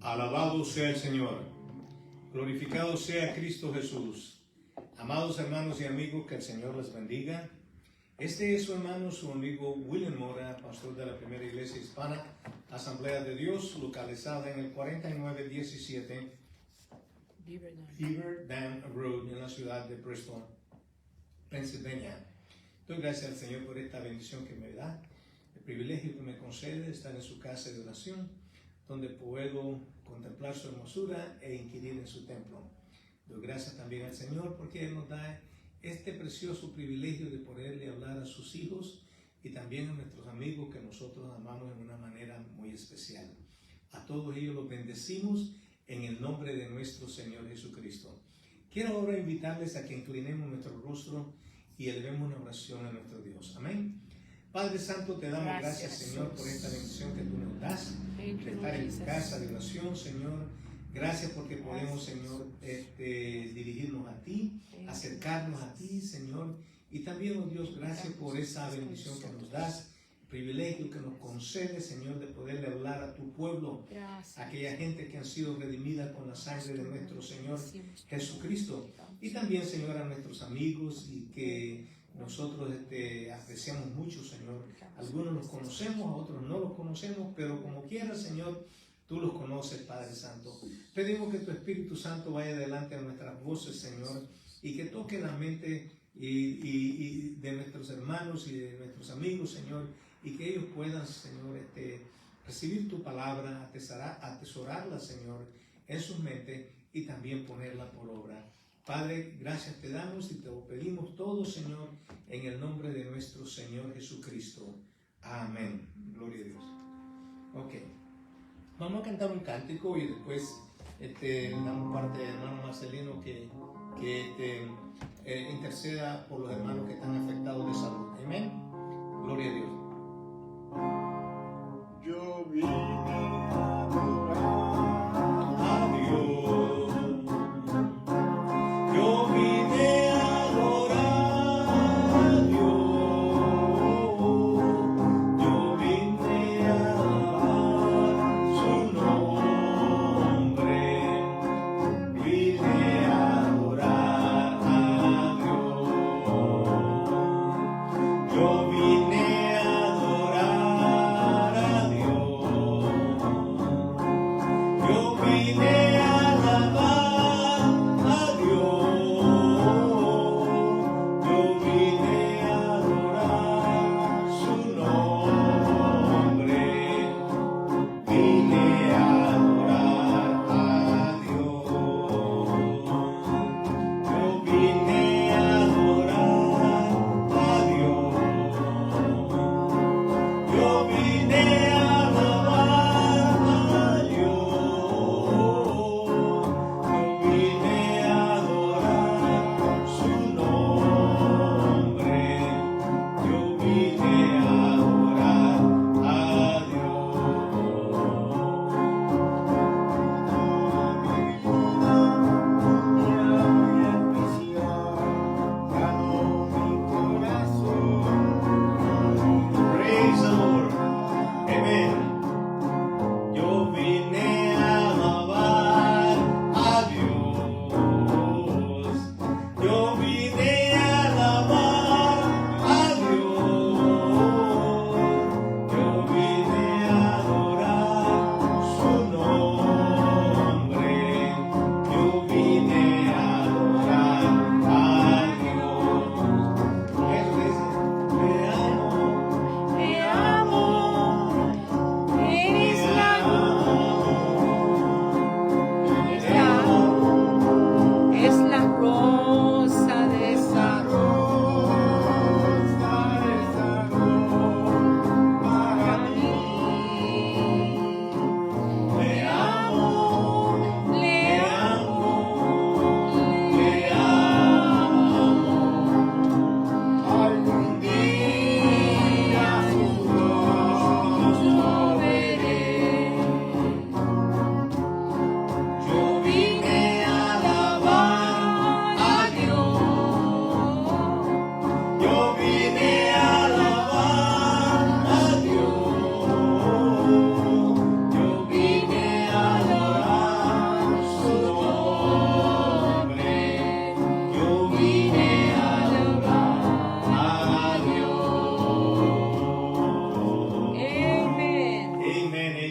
Alabado sea el Señor. Glorificado sea Cristo Jesús. Amados hermanos y amigos, que el Señor les bendiga. Este es su hermano, su amigo William Mora, pastor de la Primera Iglesia Hispana, Asamblea de Dios, localizada en el 4917 Beaver Dam Road, en la ciudad de Bristol, Pensilvania. Doy gracias al Señor por esta bendición que me da, el privilegio que me concede de estar en su casa de oración, donde puedo contemplar su hermosura e inquirir en su templo. Doy gracias también al Señor porque Él nos da este precioso privilegio de poderle hablar a sus hijos y también a nuestros amigos que nosotros amamos de una manera muy especial. A todos ellos los bendecimos en el nombre de nuestro Señor Jesucristo. Quiero ahora invitarles a que inclinemos nuestro rostro y elevemos una oración a nuestro Dios. Amén. Padre Santo, te damos gracias, Señor, por esta bendición que tú nos das, de estar en tu casa de oración, Señor. Gracias porque podemos, Señor, dirigirnos a ti, acercarnos a ti, Señor. Y también, oh Dios, gracias por esa bendición que nos das, el privilegio que nos concede, Señor, de poderle hablar a tu pueblo, a aquella gente que han sido redimida con la sangre de nuestro Señor Jesucristo. Y también, Señor, a nuestros amigos y que nosotros apreciamos mucho, Señor. Algunos los conocemos, a otros no los conocemos, pero como quieras, Señor, tú los conoces, Padre Santo. Pedimos que tu Espíritu Santo vaya delante de nuestras voces, Señor, y que toque la mente y de nuestros hermanos y de nuestros amigos, Señor, y que ellos puedan, Señor, recibir tu palabra, atesorarla, Señor, en sus mentes y también ponerla por obra. Padre, gracias te damos y te lo pedimos todo, Señor, en el nombre de nuestro Señor Jesucristo. Amén. Gloria a Dios. Ok. Vamos a cantar un cántico y después le damos parte al hermano Marcelino que interceda por los hermanos que están afectados de salud. Amén. Gloria a Dios. Yo vine a adorar a Dios. Yo vine a adorar a Dios. Yo vine a alabar su nombre. Vine a adorar a Dios. Yo vine a adorar a Dios.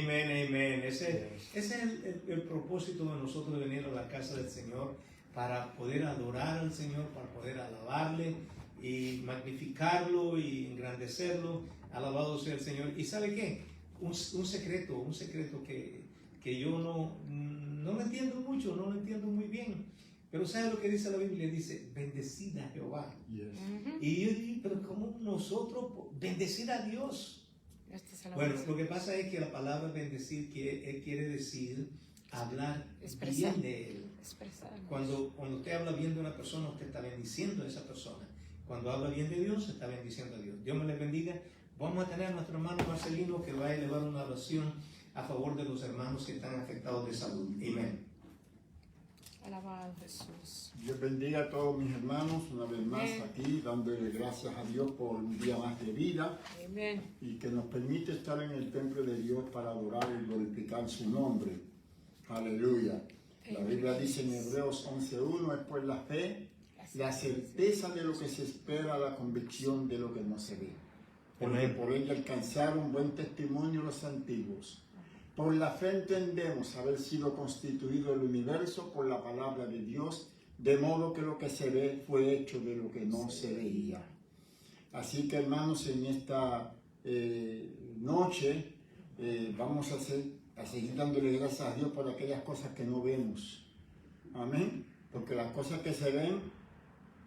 Amén, amén. Ese es el propósito de nosotros de venir a la casa del Señor, para poder adorar al Señor, para poder alabarle y magnificarlo y engrandecerlo. Alabado sea el Señor. ¿Y sabe qué? Un secreto que yo no lo entiendo mucho, no lo entiendo muy bien. Pero ¿sabe lo que dice la Biblia? Dice, bendecid a Jehová. Yes. Y yo digo, pero ¿cómo nosotros bendecir a Dios? Bueno, lo que pasa es que la palabra bendecir quiere decir hablar bien de Él. Cuando usted habla bien de una persona, usted está bendiciendo a esa persona. Cuando habla bien de Dios, está bendiciendo a Dios. Dios me les bendiga. Vamos a tener a nuestro hermano Marcelino, que va a elevar una oración a favor de los hermanos que están afectados de salud. Amén. Alabado Jesús. Dios bendiga a todos mis hermanos una vez más aquí, dándole gracias a Dios por un día más de vida. Amén. Y que nos permite estar en el templo de Dios para adorar y glorificar su nombre. Aleluya. La Biblia dice en Hebreos 11:1, es pues la fe, la certeza de lo que se espera, la convicción de lo que no se ve. Porque por ella alcanzaron buen testimonio los antiguos. Por la fe entendemos haber sido constituido el universo por la palabra de Dios, de modo que lo que se ve fue hecho de lo que no se veía. Así que, hermanos, en esta noche vamos a seguir dándole gracias a Dios por aquellas cosas que no vemos. Amén. Porque las cosas que se ven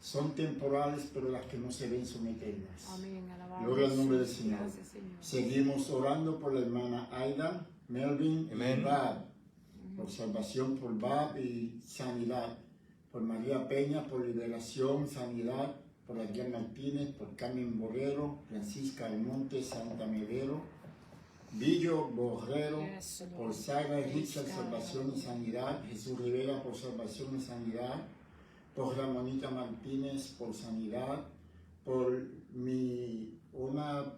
son temporales, pero las que no se ven son eternas. Amén. Alabado Gloria al nombre del Jesús. Señor. Gracias, Señor. Seguimos orando por la hermana Aida, Melvin Amén. y Bab, por salvación por Bab y sanidad, por María Peña, por liberación, sanidad, por Adrián Martínez, por Carmen Borrero, Francisca Almonte, Santa Medero, Villo Borrero, Yes, Lord. por Sara y Richard, Yes, God. salvación y sanidad, Jesús Rivera, por salvación y sanidad, por Ramonita Martínez, por sanidad, por una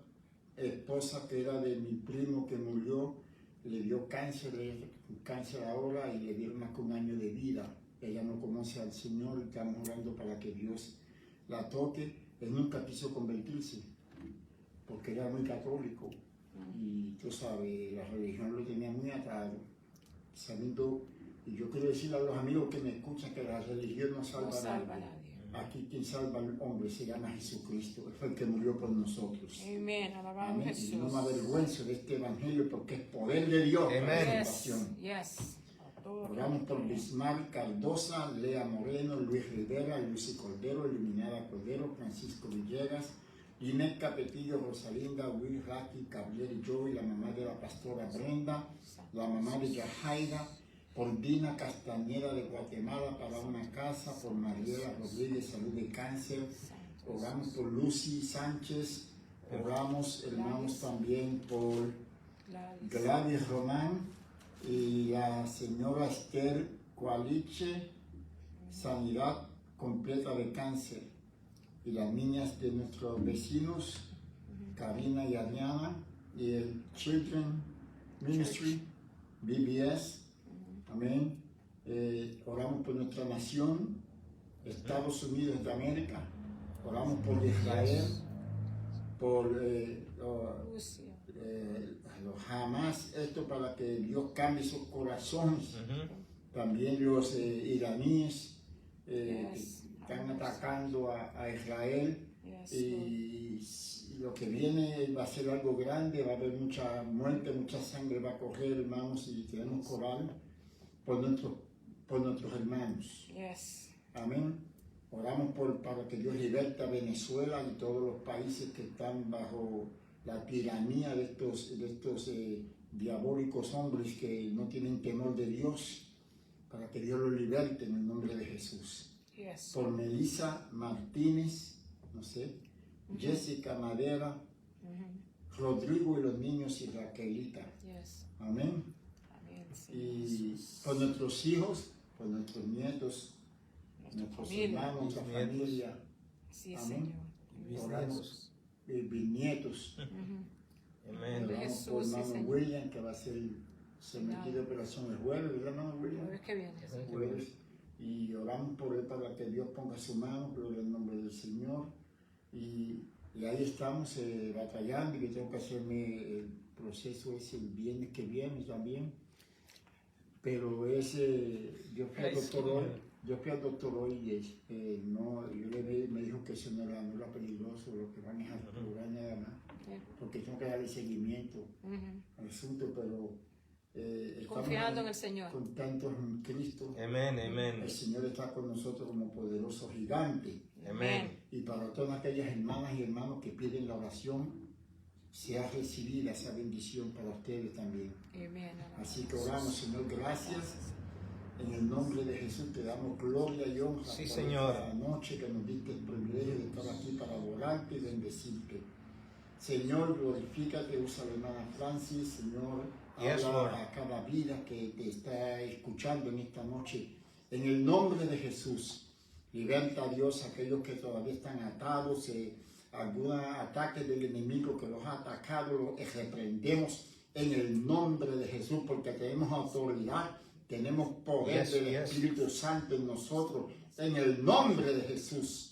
esposa que era de mi primo que murió, le dio cáncer ahora y le dieron más que un año de vida. Ella no conoce al Señor, estamos orando para que Dios la toque. Él nunca quiso convertirse porque era muy católico y tú sabes, la religión lo tenía muy atado, sabiendo. Y yo quiero decirle a los amigos que me escuchan que la religión no salva a nadie. Aquí quien salva al hombre se llama Jesucristo, fue el que murió por nosotros. Amén. Alabado Amén. Jesús. Y no me avergüenzo de este evangelio porque es poder de Dios para Amén. la Yes. salvación. Yes. Oramos por Bismarck Cardosa, Lea Moreno, Luis Rivera, Lucy Cordero, Iluminada Cordero, Francisco Villegas, Inés Capetillo, Rosalinda, Will Raki, Gabriel Joy, la mamá de la pastora Brenda, la mamá de Yajaira, por Dina Castañeda de Guatemala para una casa, por Mariela Rodríguez, salud de cáncer. Oramos por Lucy Sánchez, oramos, hermanos, también por Gladys Román y la señora Esther Cualiche, sanidad completa de cáncer. Y las niñas de nuestros vecinos, Karina y Ariana, y el Children Ministry, BBS. Amén. Oramos por nuestra nación, Estados Unidos de América. Oramos por Israel, por los Hamas, esto para que Dios cambie sus corazones. También los iraníes que están atacando a Israel. Y lo que viene va a ser algo grande, va a haber mucha muerte, mucha sangre va a correr, hermanos, y tenemos que orar por nuestros hermanos. Yes. Amén. Oramos para que Dios liberte a Venezuela y todos los países que están bajo la tiranía de estos diabólicos hombres que no tienen temor de Dios, para que Dios los liberte en el nombre de Jesús. Yes. Por Melissa Martínez, no sé, Jessica Madera, Rodrigo y los niños y Raquelita. Yes. Amén. Amén. Y por nuestros hijos, por nuestros nietos, nuestros familia. hermanos, nuestra Nuestros nietos. familia, Sí, Amén. Señor. oramos, bisnietos. Amén. De Oramos por Jesús, sí, hermano Señor. William, que va a ser sometido a operación el jueves, ¿verdad, hermano William? Jueves que viene. Jueves. Y oramos por él para que Dios ponga su mano, gloria al nombre del Señor. Y ahí estamos batallando, y yo tengo que hacerme proceso es el viernes que viene también. Pero yo fui al doctor hoy y me dijo que eso no era peligroso, lo que van es a explorar nada más, porque tengo que darle seguimiento al asunto, pero Confiando en el Señor. Contentos en Cristo. Amén, amén. El Señor está con nosotros como poderoso gigante. Amén. Y para todas aquellas hermanas y hermanos que piden la oración, sea recibida esa bendición para ustedes también. Amén. Así que oramos, Señor, gracias. En el nombre de Jesús te damos gloria y honra Sí, por Señor. esta noche que nos diste el privilegio de estar aquí para adorarte y bendecirte. Señor, glorifícate, usa a la hermana Francis, Señor, Yes, habla Lord. a cada vida que te está escuchando en esta noche. En el nombre de Jesús, liberta a Dios a aquellos que todavía están atados, algún ataque del enemigo que los ha atacado, lo reprendemos en el nombre de Jesús, porque tenemos autoridad, tenemos poder Yes, del yes. Espíritu Santo en nosotros, en el nombre de Jesús.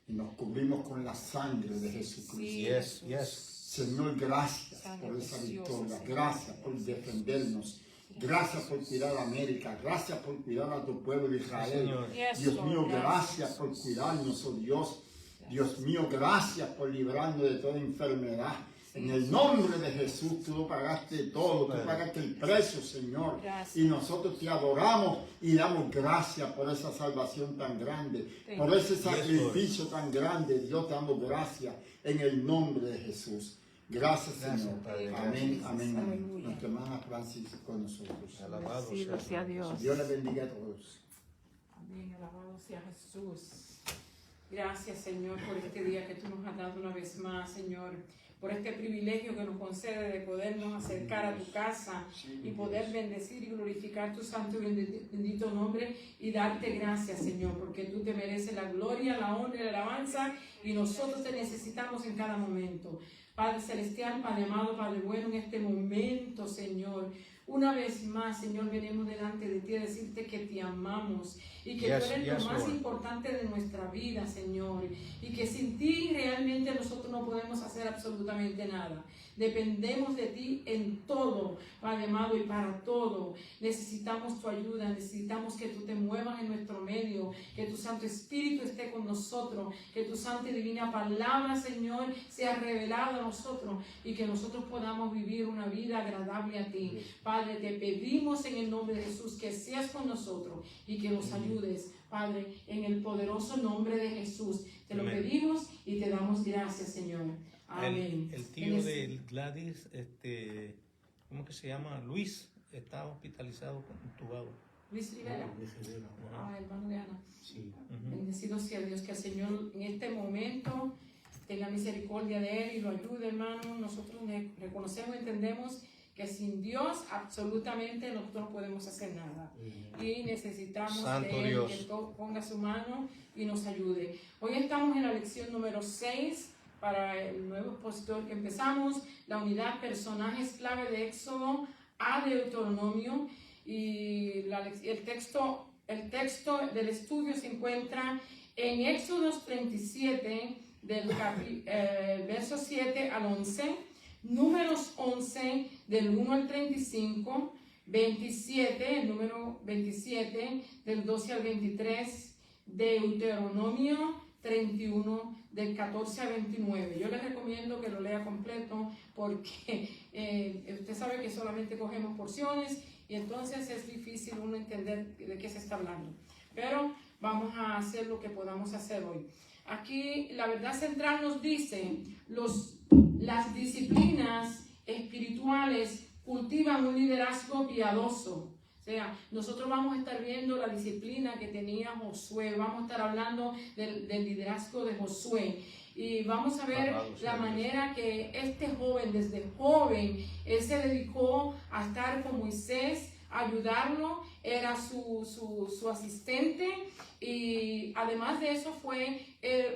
Y nos cubrimos con la sangre de Jesucristo. Sí, Yes, Jesús. yes. Señor, gracias Sangre por esa preciosa, victoria, Señor. gracias por defendernos, gracias por cuidar a América, gracias por cuidar a tu pueblo de Israel. Señor. Yes, Dios Lord, mío, gracias, gracias por Jesús. cuidarnos, oh Dios. Dios mío, gracias por librarnos de toda enfermedad. Sí, En el nombre de Jesús, tú pagaste todo, tú Padre. pagaste el precio, Señor. Gracias. Y nosotros te adoramos y damos gracias por esa salvación tan grande, Thank por you. ese sacrificio tan grande. Dios, te damos gracias en el nombre de Jesús. Gracias, Gracias, Señor. Padre. Amén, amén, amén. Aleluya. Nuestra hermana Francis con nosotros. Alabado Bendecido sea sea Dios. Dios. Dios les bendiga a todos. Amén, alabado sea Jesús. Gracias, Señor, por este día que tú nos has dado una vez más, Señor. Por este privilegio que nos concede de podernos acercar a tu casa y poder bendecir y glorificar tu santo y bendito nombre y darte gracias, Señor, porque tú te mereces la gloria, la honra y la alabanza y nosotros te necesitamos en cada momento. Padre Celestial, Padre amado, Padre bueno, en este momento, Señor, una vez más, Señor, venimos delante de ti a decirte que te amamos y que Yes, tú eres yes, lo más Lord. importante de nuestra vida, Señor, y que sin ti realmente nosotros no podemos hacer absolutamente nada. Dependemos de ti en todo, Padre amado, y para todo. Necesitamos tu ayuda, necesitamos que tú te muevas en nuestro medio, que tu Santo Espíritu esté con nosotros, que tu Santa y Divina Palabra, Señor, sea revelada a nosotros y que nosotros podamos vivir una vida agradable a ti. Padre, te pedimos en el nombre de Jesús que seas con nosotros y que nos ayudes, Padre, en el poderoso nombre de Jesús. Te lo Amén. pedimos y te damos gracias, Señor. Amén. El tío de Gladys, ¿cómo que se llama? Luis, está hospitalizado, intubado. Luis Rivera. Ah, hermano de Ana. Sí. Ujú. Bendecido sea Dios, que el Señor en este momento tenga misericordia de él y lo ayude, hermano. Nosotros reconocemos y entendemos que sin Dios absolutamente nosotros no podemos hacer nada. Y necesitamos Santo de él Dios. que ponga su mano y nos ayude. Hoy estamos en la lección número 6 para el nuevo expositor que empezamos, la unidad personajes clave de Éxodo a Deuteronomio. Y el texto del estudio se encuentra en Éxodo 37, del verso 7 al 11, Números 11, del 1 al 35, 27, el número 27, del 12 al 23, Deuteronomio 31, del 14 al 29. Yo les recomiendo que lo lea completo porque usted sabe que solamente cogemos porciones y entonces es difícil uno entender de qué se está hablando. Pero vamos a hacer lo que podamos hacer hoy. Aquí la verdad central nos dice, las disciplinas espirituales cultivan un liderazgo piadoso. O sea, nosotros vamos a estar viendo la disciplina que tenía Josué, vamos a estar hablando del liderazgo de Josué. Y vamos a ver Alabado sea la Dios. manera que este joven, desde joven, él se dedicó a estar con Moisés, a ayudarlo, era su asistente y además de eso fue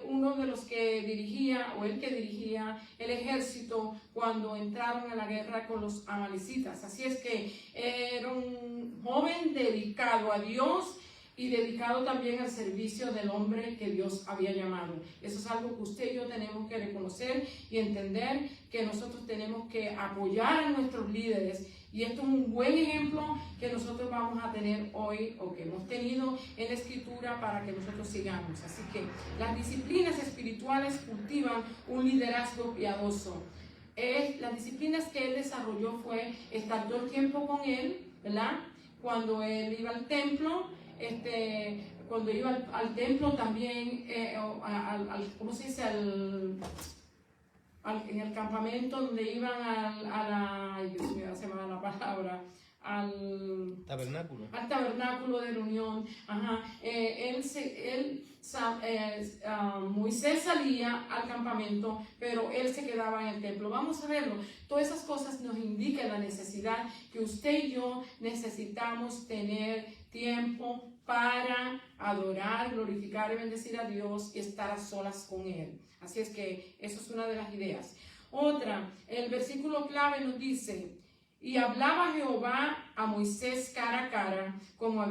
uno de los que dirigía, o el que dirigía el ejército cuando entraron a la guerra con los amalecitas. Así es que era un joven dedicado a Dios y dedicado también al servicio del hombre que Dios había llamado. Eso es algo que usted y yo tenemos que reconocer y entender, que nosotros tenemos que apoyar a nuestros líderes. Y esto es un buen ejemplo que nosotros vamos a tener hoy, o que hemos tenido en la Escritura, para que nosotros sigamos. Así que las disciplinas espirituales cultivan un liderazgo piadoso. Las disciplinas que él desarrolló fue estar todo el tiempo con él, ¿verdad? Cuando él iba al templo, cuando iba al templo también, ¿cómo se dice? En el campamento donde iban ay Dios mío, se me va la palabra, al tabernáculo de reunión. Moisés salía al campamento, pero él se quedaba en el templo. Vamos a verlo. Todas esas cosas nos indican la necesidad que usted y yo necesitamos tener tiempo para adorar, glorificar y bendecir a Dios y estar a solas con Él. Así es que eso es una de las ideas. Otra, el versículo clave nos dice: y hablaba Jehová a Moisés cara a cara, como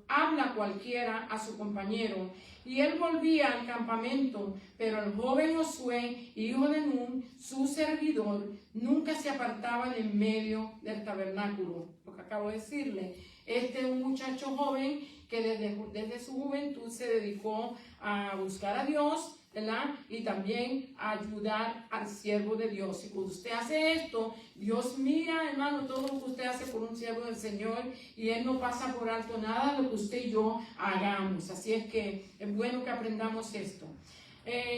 habla cualquiera a su compañero. Y él volvía al campamento, pero el joven Josué, hijo de Nun, su servidor, nunca se apartaba de en medio del tabernáculo. Lo que acabo de decirle, este es un muchacho joven que desde su juventud se dedicó a buscar a Dios, ¿verdad? Y también a ayudar al siervo de Dios. Y cuando usted hace esto, Dios mira, hermano, todo lo que usted hace por un siervo del Señor, y Él no pasa por alto nada de lo que usted y yo hagamos. Así es que es bueno que aprendamos esto.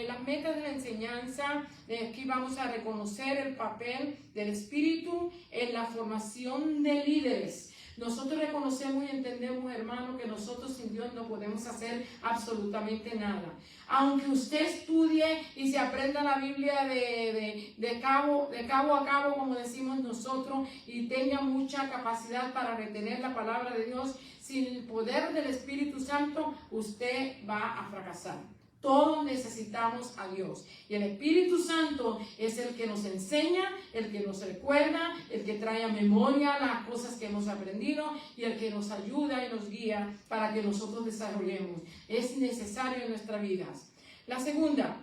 Las metas de la enseñanza, aquí vamos a reconocer el papel del Espíritu en la formación de líderes. Nosotros reconocemos y entendemos, hermano, que nosotros sin Dios no podemos hacer absolutamente nada. Aunque usted estudie y se aprenda la Biblia de cabo a cabo, como decimos nosotros, y tenga mucha capacidad para retener la palabra de Dios, sin el poder del Espíritu Santo, usted va a fracasar. Todos necesitamos a Dios, y el Espíritu Santo es el que nos enseña, el que nos recuerda, el que trae a memoria las cosas que hemos aprendido, y el que nos ayuda y nos guía para que nosotros desarrollemos. Es necesario en nuestras vidas. La segunda,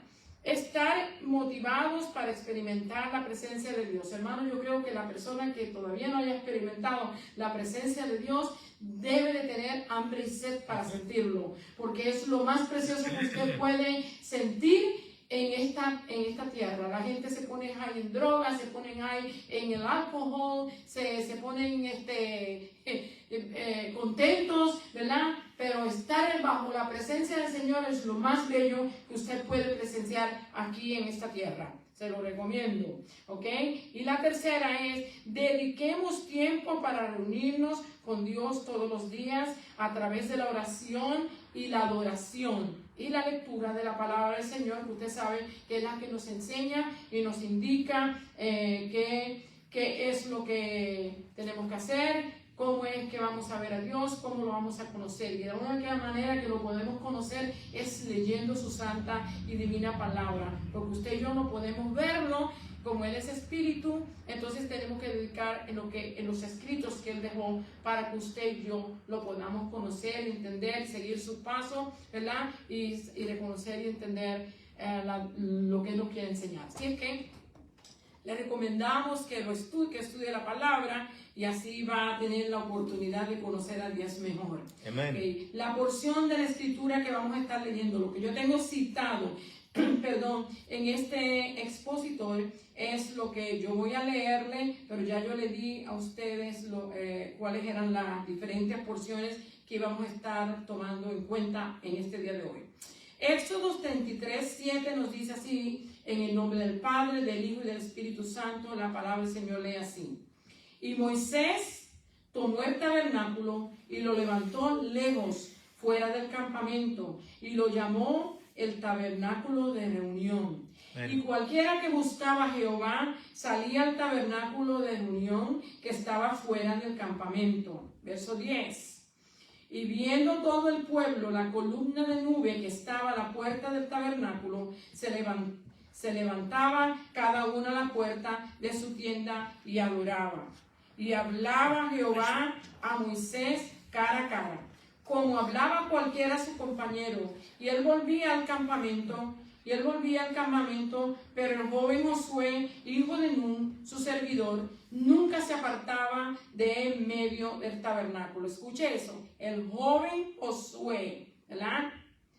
estar motivados para experimentar la presencia de Dios. Hermano, yo creo que la persona que todavía no haya experimentado la presencia de Dios debe de tener hambre y sed para sentirlo, porque es lo más precioso que usted puede sentir en esta tierra. La gente se pone high en drogas, se ponen high en el alcohol, se ponen contentos, ¿verdad? Pero estar bajo la presencia del Señor es lo más bello que usted puede presenciar aquí en esta tierra. Se lo recomiendo, ¿ok? Y la tercera es: dediquemos tiempo para reunirnos con Dios todos los días a través de la oración y la adoración y la lectura de la palabra del Señor, que usted sabe que es la que nos enseña y nos indica qué es lo que tenemos que hacer, cómo es que vamos a ver a Dios, cómo lo vamos a conocer. Y de la única manera que lo podemos conocer es leyendo su santa y divina palabra, porque usted y yo no podemos verlo. Como Él es espíritu, entonces tenemos que dedicar en los escritos que Él dejó, para que usted y yo lo podamos conocer, entender, seguir su paso, ¿verdad? Y reconocer y entender lo que Él nos quiere enseñar. Así es que le recomendamos que estudie la palabra, y así va a tener la oportunidad de conocer a Dios mejor. Amén. Okay. La porción de la escritura que vamos a estar leyendo, lo que yo tengo citado, en este expositor, es lo que yo voy a leerle, pero ya yo le di a ustedes cuáles eran las diferentes porciones que íbamos a estar tomando en cuenta en este día de hoy. Éxodo 33:7 nos dice así: en el nombre del Padre, del Hijo y del Espíritu Santo. La palabra del Señor lee así: y Moisés tomó el tabernáculo y lo levantó lejos fuera del campamento, y lo llamó el tabernáculo de reunión. Y cualquiera que buscaba a Jehová salía al tabernáculo de reunión que estaba fuera del campamento. Verso 10. Y viendo todo el pueblo la columna de nube que estaba a la puerta del tabernáculo, se levantaba cada uno a la puerta de su tienda y adoraba. Y hablaba Jehová a Moisés cara a cara, como hablaba cualquiera su compañero. Y él volvía al campamento, pero el joven Josué, hijo de Nun, su servidor, nunca se apartaba de en medio del tabernáculo. Escuche eso, el joven Josué, ¿verdad?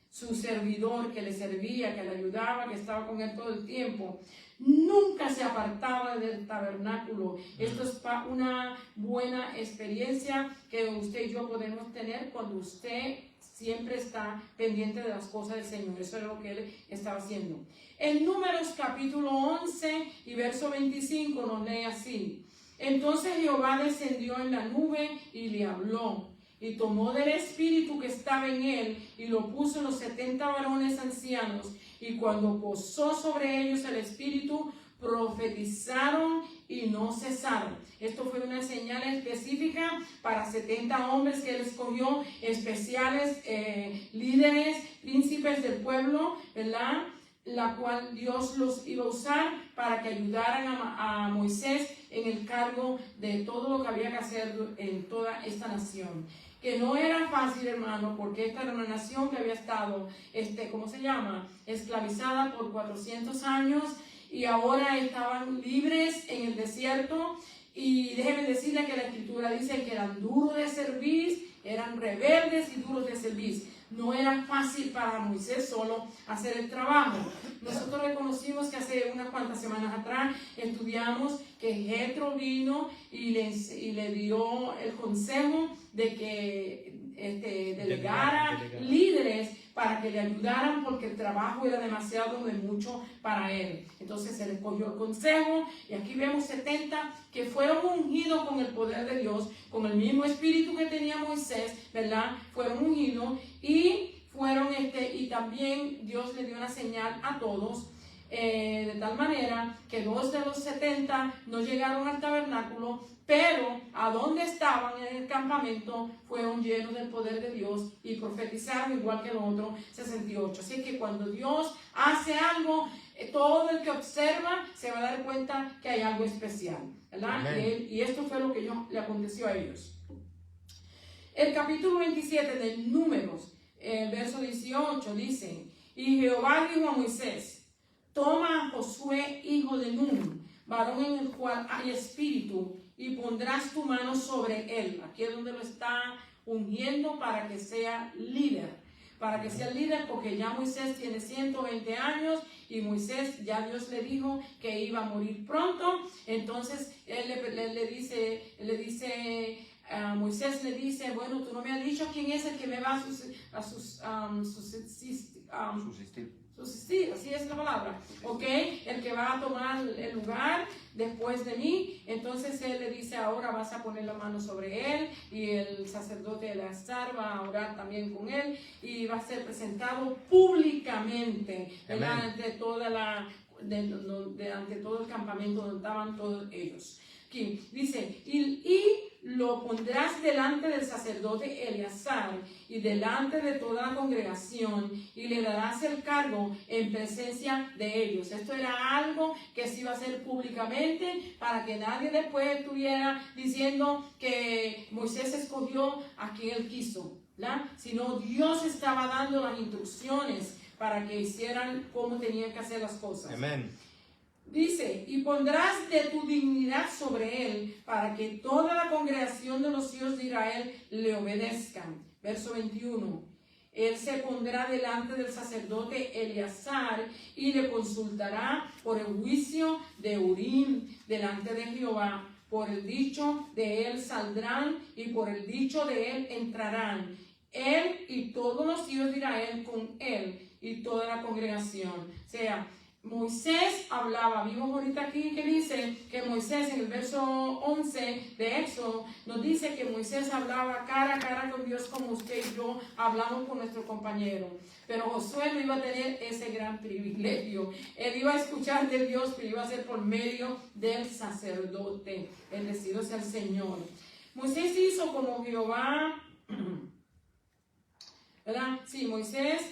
Su servidor que le servía, que le ayudaba, que estaba con él todo el tiempo, nunca se apartaba del tabernáculo. Esto es una buena experiencia que usted y yo podemos tener cuando usted siempre está pendiente de las cosas del Señor. Eso es lo que él estaba haciendo. En Números capítulo 11 y verso 25 nos lee así: entonces Jehová descendió en la nube y le habló, y tomó del espíritu que estaba en él y lo puso en los 70 varones ancianos, y cuando posó sobre ellos el espíritu, profetizaron y no cesaron. Esto fue una señal específica para 70 hombres que él escogió, especiales, líderes, príncipes del pueblo, ¿verdad? La cual Dios los iba a usar para que ayudaran a Moisés en el cargo de todo lo que había que hacer en toda esta nación. Que no era fácil, hermano, porque esta era una nación que había estado, esclavizada por 400 años, y ahora estaban libres en el desierto. Y déjenme decirle que la escritura dice que eran duros de servir, eran rebeldes y duros de servir. No era fácil para Moisés solo hacer el trabajo. Nosotros reconocimos que hace unas cuantas semanas atrás estudiamos que Jetro vino y le dio el consejo de que delegara líderes para que le ayudaran, porque el trabajo era demasiado de mucho para él. Entonces se le cogió el consejo, y aquí vemos 70 que fueron ungidos con el poder de Dios, con el mismo espíritu que tenía Moisés, ¿verdad? Fueron ungidos y y también Dios le dio una señal a todos, de tal manera que 2 de los 70 no llegaron al tabernáculo, pero a donde estaban en el campamento fueron llenos del poder de Dios y profetizaron igual que los otros 68. Así que cuando Dios hace algo, todo el que observa se va a dar cuenta que hay algo especial, ¿verdad? Y esto fue lo que le aconteció a ellos. El capítulo 27 de Números, verso 18 dice: y Jehová dijo a Moisés: toma a Josué, hijo de Nun, varón en el cual hay espíritu, y pondrás tu mano sobre él. Aquí es donde lo está ungiendo para que sea líder. Para que sea líder, porque ya Moisés tiene 120 años y Moisés, ya Dios le dijo que iba a morir pronto. Entonces Moisés le dice: bueno, tú no me has dicho quién es el que me va a subsistir, así es la palabra, ¿ok? El que va a tomar el lugar después de mí. Entonces él le dice: ahora vas a poner la mano sobre él, y el sacerdote Eleazar va a orar también con él, y va a ser presentado públicamente ante todo el campamento donde estaban todos ellos. Aquí dice: y lo pondrás delante del sacerdote Eleazar y delante de toda la congregación, y le darás el cargo en presencia de ellos. Esto era algo que se iba a hacer públicamente, para que nadie después estuviera diciendo que Moisés escogió a quien él quiso, ¿verdad? Sino Dios estaba dando las instrucciones para que hicieran cómo tenían que hacer las cosas. Amén. Dice: y pondrás de tu dignidad sobre él, para que toda la congregación de los hijos de Israel le obedezcan. Verso 21. Él se pondrá delante del sacerdote Eleazar y le consultará por el juicio de Urim delante de Jehová. Por el dicho de él saldrán y por el dicho de él entrarán, él y todos los hijos de Israel con él y toda la congregación. O sea, Moisés hablaba. Vimos ahorita aquí que dice que Moisés, en el verso 11 de Éxodo, nos dice que Moisés hablaba cara a cara con Dios, como usted y yo hablamos con nuestro compañero. Pero Josué no iba a tener ese gran privilegio. Él iba a escuchar de Dios, pero iba a ser por medio del sacerdote. Bendecido sea el Señor. Moisés hizo como Jehová, ¿verdad? Sí, Moisés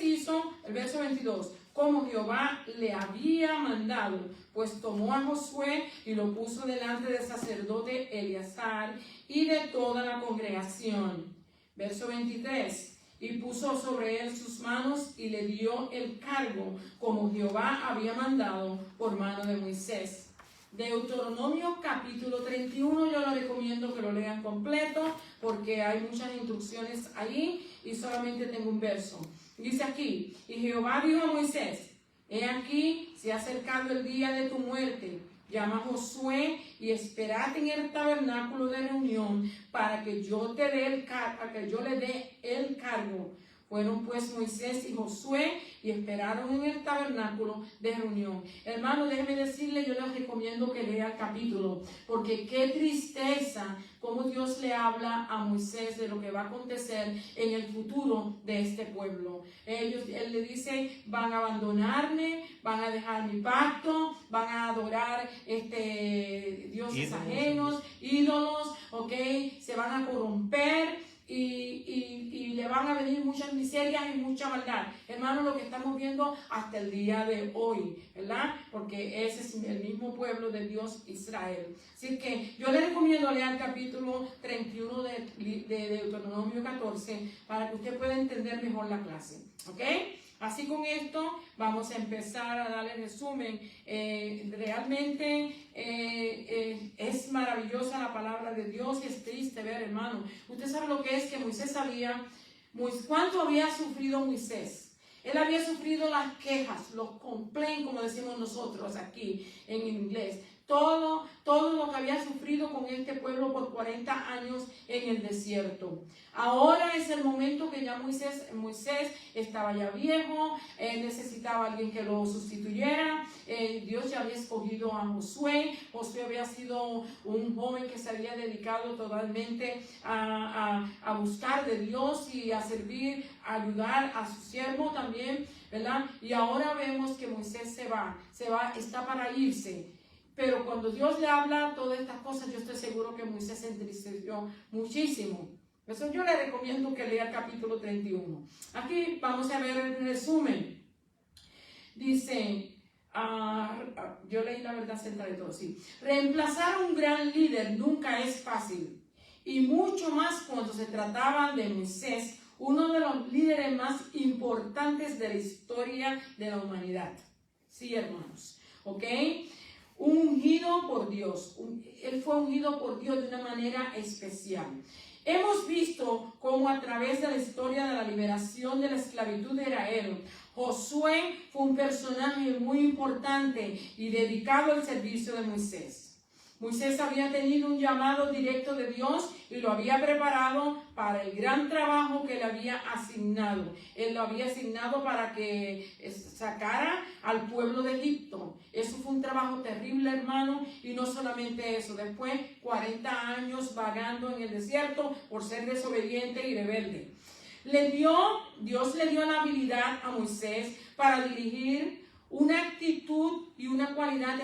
hizo, el verso 22, como Jehová le había mandado, pues tomó a Josué y lo puso delante del sacerdote Eleazar y de toda la congregación. Verso 23. Y puso sobre él sus manos y le dio el cargo como Jehová había mandado por mano de Moisés. Deuteronomio capítulo 31, yo lo recomiendo que lo lean completo porque hay muchas instrucciones allí y solamente tengo un verso. Dice aquí, y Jehová dijo a Moisés, he aquí, se ha acercado el día de tu muerte. Llama a Josué y esperad en el tabernáculo de reunión para que yo le dé el cargo. Fueron pues Moisés y Josué y esperaron en el tabernáculo de reunión. Hermano, déjeme decirle, yo les recomiendo que lea el capítulo, porque qué tristeza cómo Dios le habla a Moisés de lo que va a acontecer en el futuro de este pueblo. Él le dice, van a abandonarme, van a dejar mi pacto, van a adorar dioses ajenos, ídolos, se van a corromper. Y le van a venir muchas miserias y mucha maldad. Hermano, lo que estamos viendo hasta el día de hoy, ¿verdad? Porque ese es el mismo pueblo de Dios, Israel. Así que yo le recomiendo leer el capítulo 31 de Deuteronomio 14 para que usted pueda entender mejor la clase, ¿ok? Así con esto vamos a empezar a darle resumen. Realmente es maravillosa la palabra de Dios y es triste ver, hermano. Usted sabe lo que es que Moisés sabía, cuánto había sufrido Moisés. Él había sufrido las quejas, los complaints, como decimos nosotros aquí en inglés. Todo lo que había sufrido con este pueblo por 40 años en el desierto. Ahora es el momento que ya Moisés estaba ya viejo, necesitaba a alguien que lo sustituyera. Dios ya había escogido a Josué. Josué había sido un joven que se había dedicado totalmente a buscar de Dios y a servir, a ayudar a su siervo también, ¿verdad? Y ahora vemos que Moisés se va, está para irse. Pero cuando Dios le habla todas estas cosas, yo estoy seguro que Moisés se entristeció muchísimo. Eso yo le recomiendo que lea el capítulo 31. Aquí vamos a ver el resumen. Dice, yo leí la verdad acerca de todo, sí. Reemplazar a un gran líder nunca es fácil. Y mucho más cuando se trataba de Moisés, uno de los líderes más importantes de la historia de la humanidad. Sí, hermanos. ¿Ok? Ungido por Dios. Él fue ungido por Dios de una manera especial. Hemos visto cómo a través de la historia de la liberación de la esclavitud de Israel, Josué fue un personaje muy importante y dedicado al servicio de Moisés. Moisés había tenido un llamado directo de Dios y lo había preparado para el gran trabajo que le había asignado. Él lo había asignado para que sacara al pueblo de Egipto. Eso fue un trabajo terrible, hermano, y no solamente eso. Después, 40 años vagando en el desierto por ser desobediente y rebelde. Dios le dio la habilidad a Moisés para dirigir una actitud y una cualidad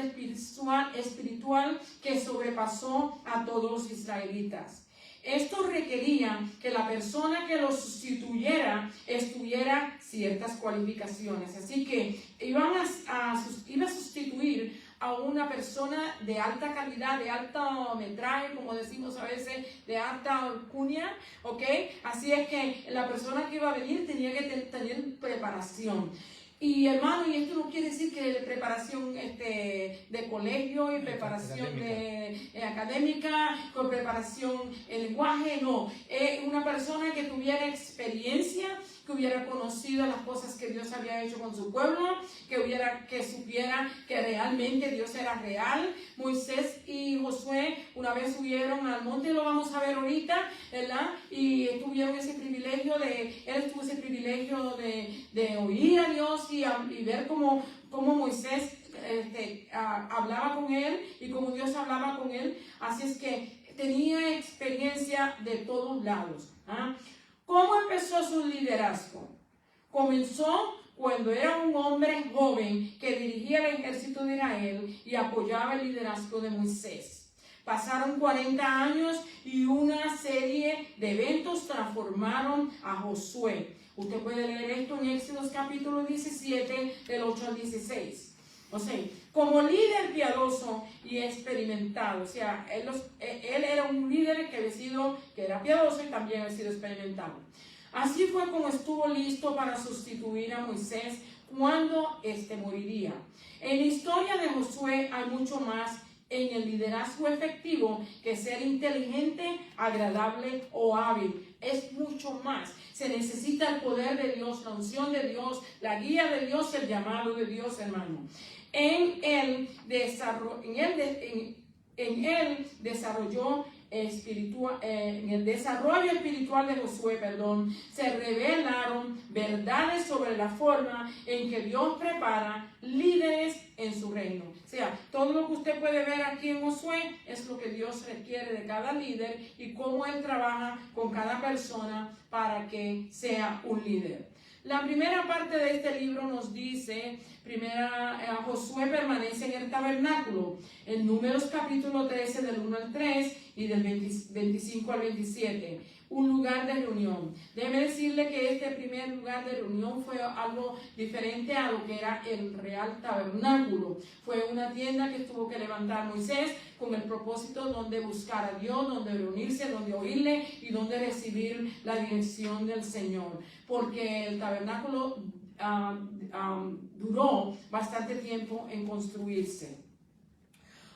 espiritual que sobrepasó a todos los israelitas. Esto requería que la persona que lo sustituyera tuviera ciertas cualificaciones. Así que iba a sustituir a una persona de alta calidad, de alto metraje, como decimos a veces, de alta alcurnia, ¿ok? Así es que la persona que iba a venir tenía que tener preparación. Y hermano, y esto no quiere decir que preparación de colegio y preparación académica, con preparación en lenguaje, no. Es una persona que tuviera experiencia, que hubiera conocido las cosas que Dios había hecho con su pueblo, que supiera que realmente Dios era real. Moisés y Josué una vez subieron al monte, lo vamos a ver ahorita, ¿verdad? Y tuvieron ese privilegio él tuvo ese privilegio de oír a Dios y ver cómo Moisés hablaba con él y cómo Dios hablaba con él. Así es que tenía experiencia de todos lados. ¿Cómo empezó su liderazgo? Comenzó cuando era un hombre joven que dirigía el ejército de Israel y apoyaba el liderazgo de Moisés. Pasaron 40 años y una serie de eventos transformaron a Josué. Usted puede leer esto en Éxodo capítulo 17, del 8 al 16. O sea, como líder piadoso y experimentado. O sea, él era un líder que era piadoso y también había sido experimentado. Así fue como estuvo listo para sustituir a Moisés cuando éste moriría. En la historia de Josué hay mucho más en el liderazgo efectivo que ser inteligente, agradable o hábil. Es mucho más. Se necesita el poder de Dios, la unción de Dios, la guía de Dios, el llamado de Dios, hermano. En el desarrollo espiritual de Josué, se revelaron verdades sobre la forma en que Dios prepara líderes en su reino. O sea, todo lo que usted puede ver aquí en Josué es lo que Dios requiere de cada líder y cómo Él trabaja con cada persona para que sea un líder. La primera parte de este libro nos dice, Josué permanece en el tabernáculo, en Números capítulo 13 del 1 al 3 y del 25 al 27, un lugar de reunión. Déjeme decirle que este primer lugar de reunión fue algo diferente a lo que era el real tabernáculo. Fue una tienda que tuvo que levantar Moisés con el propósito donde buscar a Dios, donde reunirse, donde oírle y donde recibir la dirección del Señor. Porque el tabernáculo duró bastante tiempo en construirse.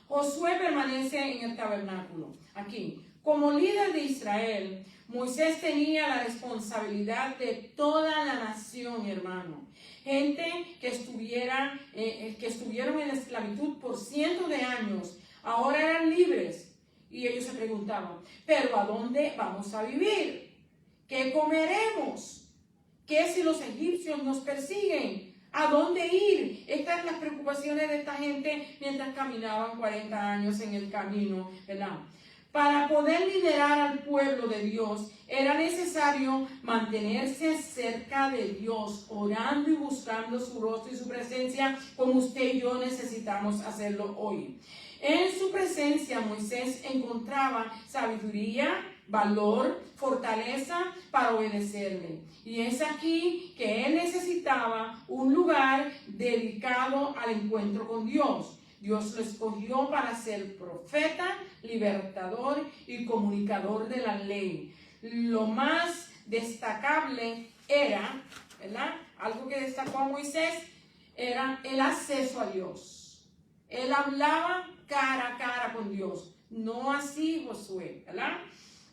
Josué permanece en el tabernáculo. Aquí, como líder de Israel, Moisés tenía la responsabilidad de toda la nación, hermano. Gente que estuvieron en la esclavitud por cientos de años, ahora eran libres. Y ellos se preguntaban, ¿pero a dónde vamos a vivir? ¿Qué comeremos? ¿Qué si los egipcios nos persiguen? ¿A dónde ir? Estas son las preocupaciones de esta gente mientras caminaban 40 años en el camino, ¿verdad? Para poder liderar al pueblo de Dios, era necesario mantenerse cerca de Dios, orando y buscando su rostro y su presencia, como usted y yo necesitamos hacerlo hoy. En su presencia, Moisés encontraba sabiduría, valor, fortaleza para obedecerle. Y es aquí que él necesitaba un lugar dedicado al encuentro con Dios. Dios lo escogió para ser profeta, libertador y comunicador de la ley. Lo más destacable era, ¿verdad? Algo que destacó a Moisés era el acceso a Dios. Él hablaba cara a cara con Dios, no así Josué, ¿verdad?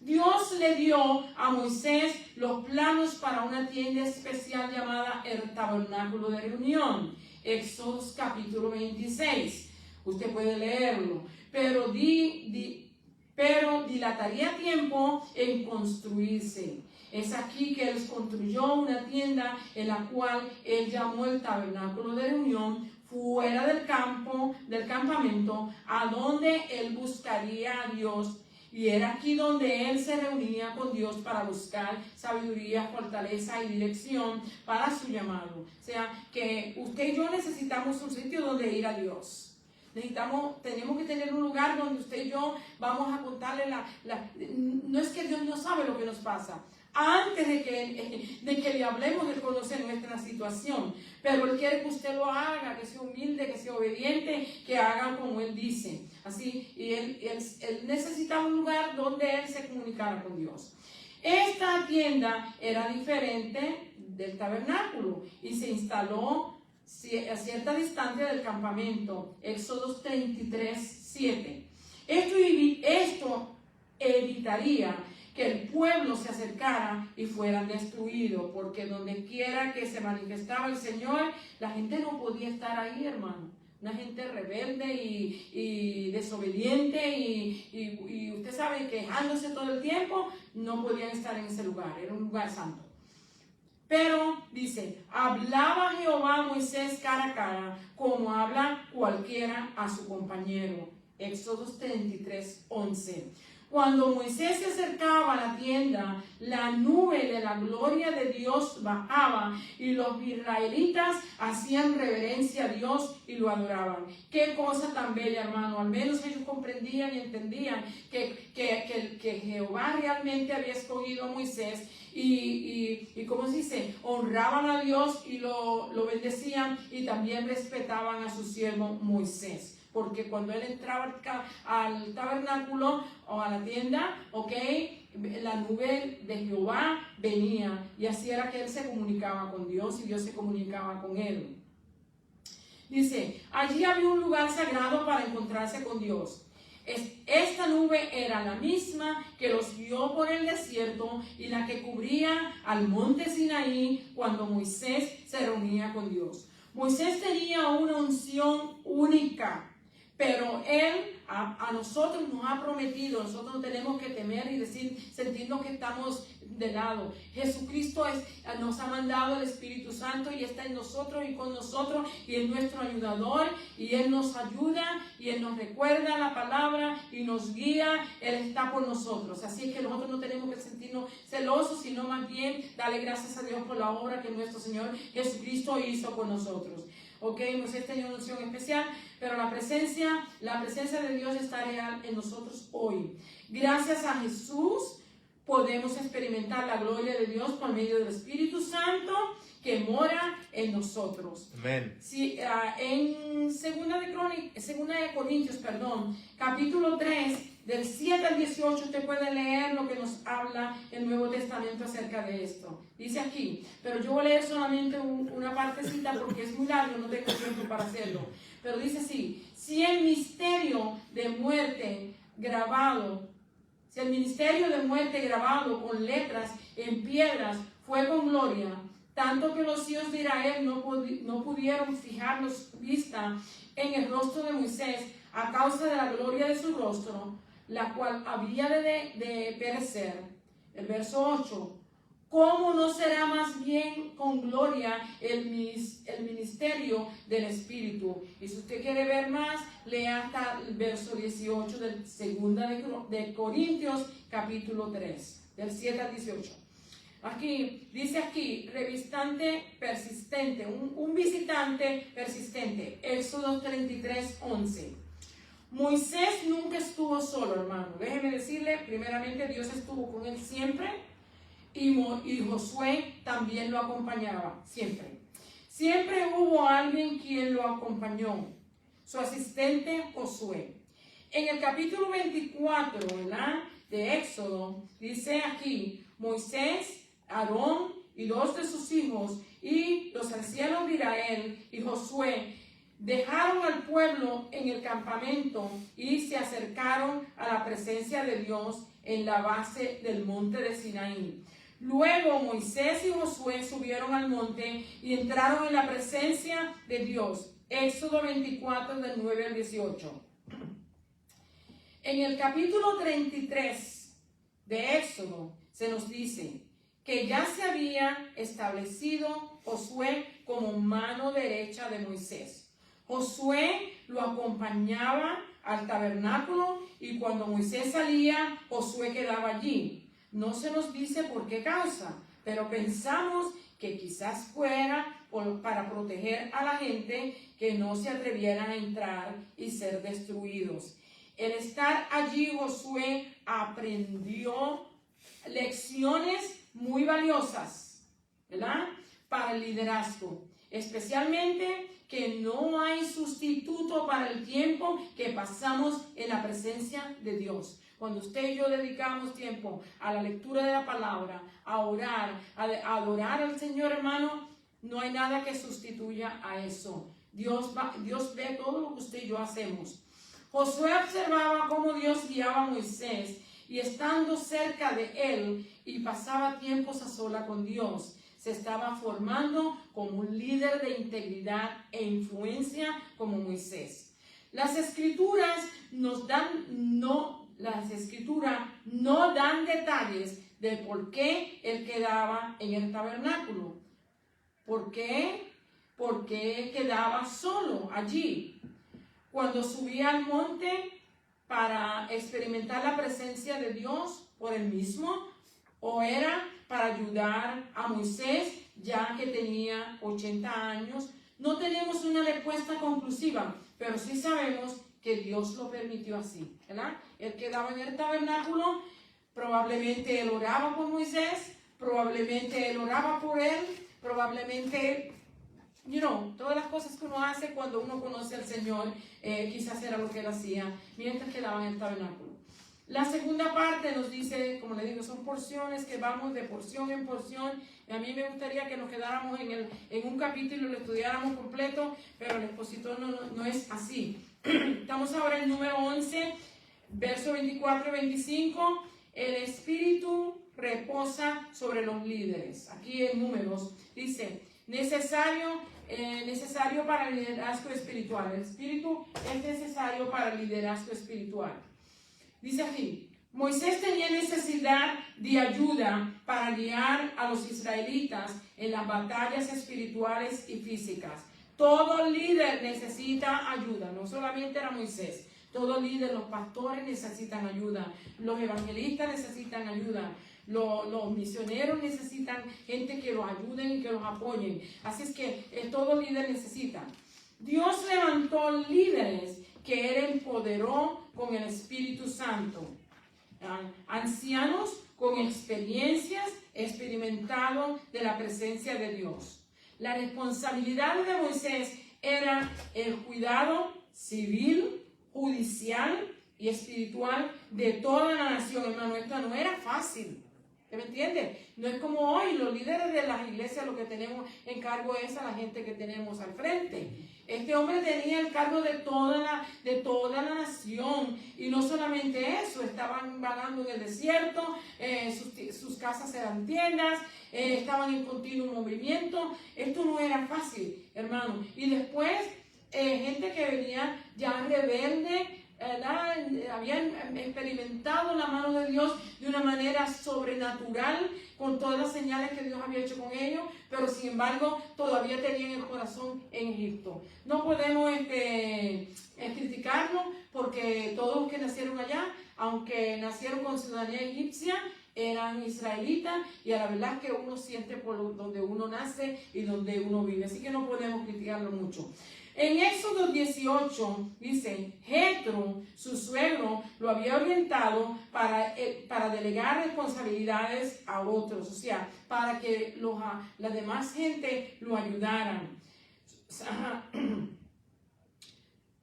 Dios le dio a Moisés los planos para una tienda especial llamada el tabernáculo de reunión. Éxodo capítulo 26. Usted puede leerlo. Pero dilataría tiempo en construirse. Es aquí que él construyó una tienda en la cual él llamó el tabernáculo de reunión, fuera del campamento, a donde él buscaría a Dios. Y era aquí donde él se reunía con Dios para buscar sabiduría, fortaleza y dirección para su llamado. O sea, que usted y yo necesitamos un sitio donde ir a Dios. Tenemos que tener un lugar donde usted y yo vamos a contarle no es que Dios no sabe lo que nos pasa. Antes de que le hablemos, Él conoce nuestra situación. Pero Él quiere que usted lo haga, que sea humilde, que sea obediente, que haga como Él dice. Así, y él necesitaba un lugar donde Él se comunicara con Dios. Esta tienda era diferente del tabernáculo y se instaló a cierta distancia del campamento. Éxodo 33:7. Esto evitaría que el pueblo se acercara y fueran destruidos, porque donde quiera que se manifestaba el Señor, la gente no podía estar ahí, hermano. Una gente rebelde y desobediente y usted sabe, quejándose todo el tiempo, no podían estar en ese lugar, era un lugar santo. Pero dice, hablaba Jehová a Moisés cara a cara, como habla cualquiera a su compañero. Éxodo 33:11. Cuando Moisés se acercaba a la tienda, la nube de la gloria de Dios bajaba y los israelitas hacían reverencia a Dios y lo adoraban. Qué cosa tan bella, hermano. Al menos ellos comprendían y entendían que Jehová realmente había escogido a Moisés y ¿cómo se dice? Honraban a Dios y lo bendecían y también respetaban a su siervo Moisés. Porque cuando él entraba al tabernáculo o a la tienda, la nube de Jehová venía y así era que él se comunicaba con Dios y Dios se comunicaba con él. Dice, allí había un lugar sagrado para encontrarse con Dios. Esta nube era la misma que los guió por el desierto y la que cubría al monte Sinaí cuando Moisés se reunía con Dios. Moisés tenía una unción única. Pero Él a nosotros nos ha prometido, nosotros no tenemos que temer y sentirnos que estamos de lado. Jesucristo nos ha mandado el Espíritu Santo y está en nosotros y con nosotros y es nuestro ayudador y Él nos ayuda y Él nos recuerda la palabra y nos guía. Él está por nosotros. Así que nosotros no tenemos que sentirnos celosos, sino más bien darle gracias a Dios por la obra que nuestro Señor Jesucristo hizo con nosotros. Moisés tenía una unción especial, pero la presencia de Dios está real en nosotros hoy. Gracias a Jesús podemos experimentar la gloria de Dios por medio del Espíritu Santo que mora en nosotros. Amén. Sí, en segunda de Corintios, capítulo 3, del 7 al 18, usted puede leer lo que nos habla el Nuevo Testamento acerca de esto. Dice aquí, pero yo voy a leer solamente una partecita porque es muy largo, no tengo tiempo para hacerlo. Pero dice así, si el ministerio de muerte grabado con letras en piedras fue con gloria, tanto que los hijos de Israel no pudieron fijar vista en el rostro de Moisés a causa de la gloria de su rostro, la cual había de perecer. El verso 8. ¿Cómo no será más bien con gloria el ministerio del Espíritu? Y si usted quiere ver más, lea hasta el verso 18 del segunda de Corintios, capítulo 3, del 7 al 18. Dice revistante persistente, un visitante persistente. Éxodo 33, 11. Moisés nunca estuvo solo, hermano. Déjeme decirle, primeramente Dios estuvo con él siempre y Josué también lo acompañaba, siempre. Siempre hubo alguien quien lo acompañó, su asistente Josué. En el capítulo 24, de Éxodo, dice aquí, Moisés, Aarón y 2 de sus hijos y los ancianos de Israel y Josué dejaron al pueblo en el campamento y se acercaron a la presencia de Dios en la base del monte de Sinaí. Luego Moisés y Josué subieron al monte y entraron en la presencia de Dios. Éxodo 24, del 9 al 18. En el capítulo 33 de Éxodo se nos dice que ya se había establecido Josué como mano derecha de Moisés. Josué lo acompañaba al tabernáculo y cuando Moisés salía, Josué quedaba allí. No se nos dice por qué causa, pero pensamos que quizás fuera para proteger a la gente que no se atrevieran a entrar y ser destruidos. El estar allí, Josué aprendió lecciones muy valiosas, ¿verdad? Para el liderazgo, especialmente que no hay sustituto para el tiempo que pasamos en la presencia de Dios. Cuando usted y yo dedicamos tiempo a la lectura de la palabra, a orar, a adorar al Señor, hermano, no hay nada que sustituya a eso. Dios ve todo lo que usted y yo hacemos. Josué observaba cómo Dios guiaba a Moisés y estando cerca de él y pasaba tiempos a sola con Dios, se estaba formando como un líder de integridad e influencia como Moisés. Las escrituras no dan detalles de por qué él quedaba en el tabernáculo. ¿Por qué? Porque él quedaba solo allí. Cuando subía al monte, para experimentar la presencia de Dios por él mismo o era para ayudar a Moisés ya que tenía 80 años? No tenemos una respuesta conclusiva, pero sí sabemos que Dios lo permitió así, ¿verdad? Él quedaba en el tabernáculo, probablemente él oraba por Moisés, probablemente él oraba por él, probablemente, todas las cosas que uno hace cuando uno conoce al Señor, quizás era lo que él hacía mientras quedaba en el tabernáculo. La segunda parte nos dice, como le digo, son porciones que vamos de porción en porción. Y a mí me gustaría que nos quedáramos en un capítulo y lo estudiáramos completo, pero el expositor no es así. Estamos ahora en número 11, verso 24 y 25. El Espíritu reposa sobre los líderes. Aquí en Números dice, necesario para el liderazgo espiritual. El Espíritu es necesario para el liderazgo espiritual. Dice aquí, Moisés tenía necesidad de ayuda para guiar a los israelitas en las batallas espirituales y físicas. Todo líder necesita ayuda, no solamente era Moisés. Todo líder, los pastores necesitan ayuda, los evangelistas necesitan ayuda, los misioneros necesitan gente que los ayuden y que los apoyen. Así es que todo líder necesita. Dios levantó líderes que Él empoderó con el Espíritu Santo. Ancianos con experiencias experimentados de la presencia de Dios. La responsabilidad de Moisés era el cuidado civil, judicial y espiritual de toda la nación, hermano. Esto no era fácil. ¿Me entiende? No es como hoy, los líderes de las iglesias lo que tenemos en cargo es a la gente que tenemos al frente. Este hombre tenía el cargo de toda la nación. Y no solamente eso, estaban vagando en el desierto, sus casas eran tiendas, estaban en continuo movimiento. Esto no era fácil, hermano. Y después, gente que venía ya rebelde, habían experimentado la mano de Dios de una manera sobrenatural con todas las señales que Dios había hecho con ellos, pero sin embargo todavía tenían el corazón en Egipto. No podemos criticarlos porque todos los que nacieron allá, aunque nacieron con ciudadanía egipcia, eran israelitas, y a la verdad es que uno siente por donde uno nace y donde uno vive, así que no podemos criticarlo mucho. En Éxodo 18 dice, Jetro, su suegro, lo había orientado para delegar responsabilidades a otros, o sea, para que la demás gente lo ayudaran.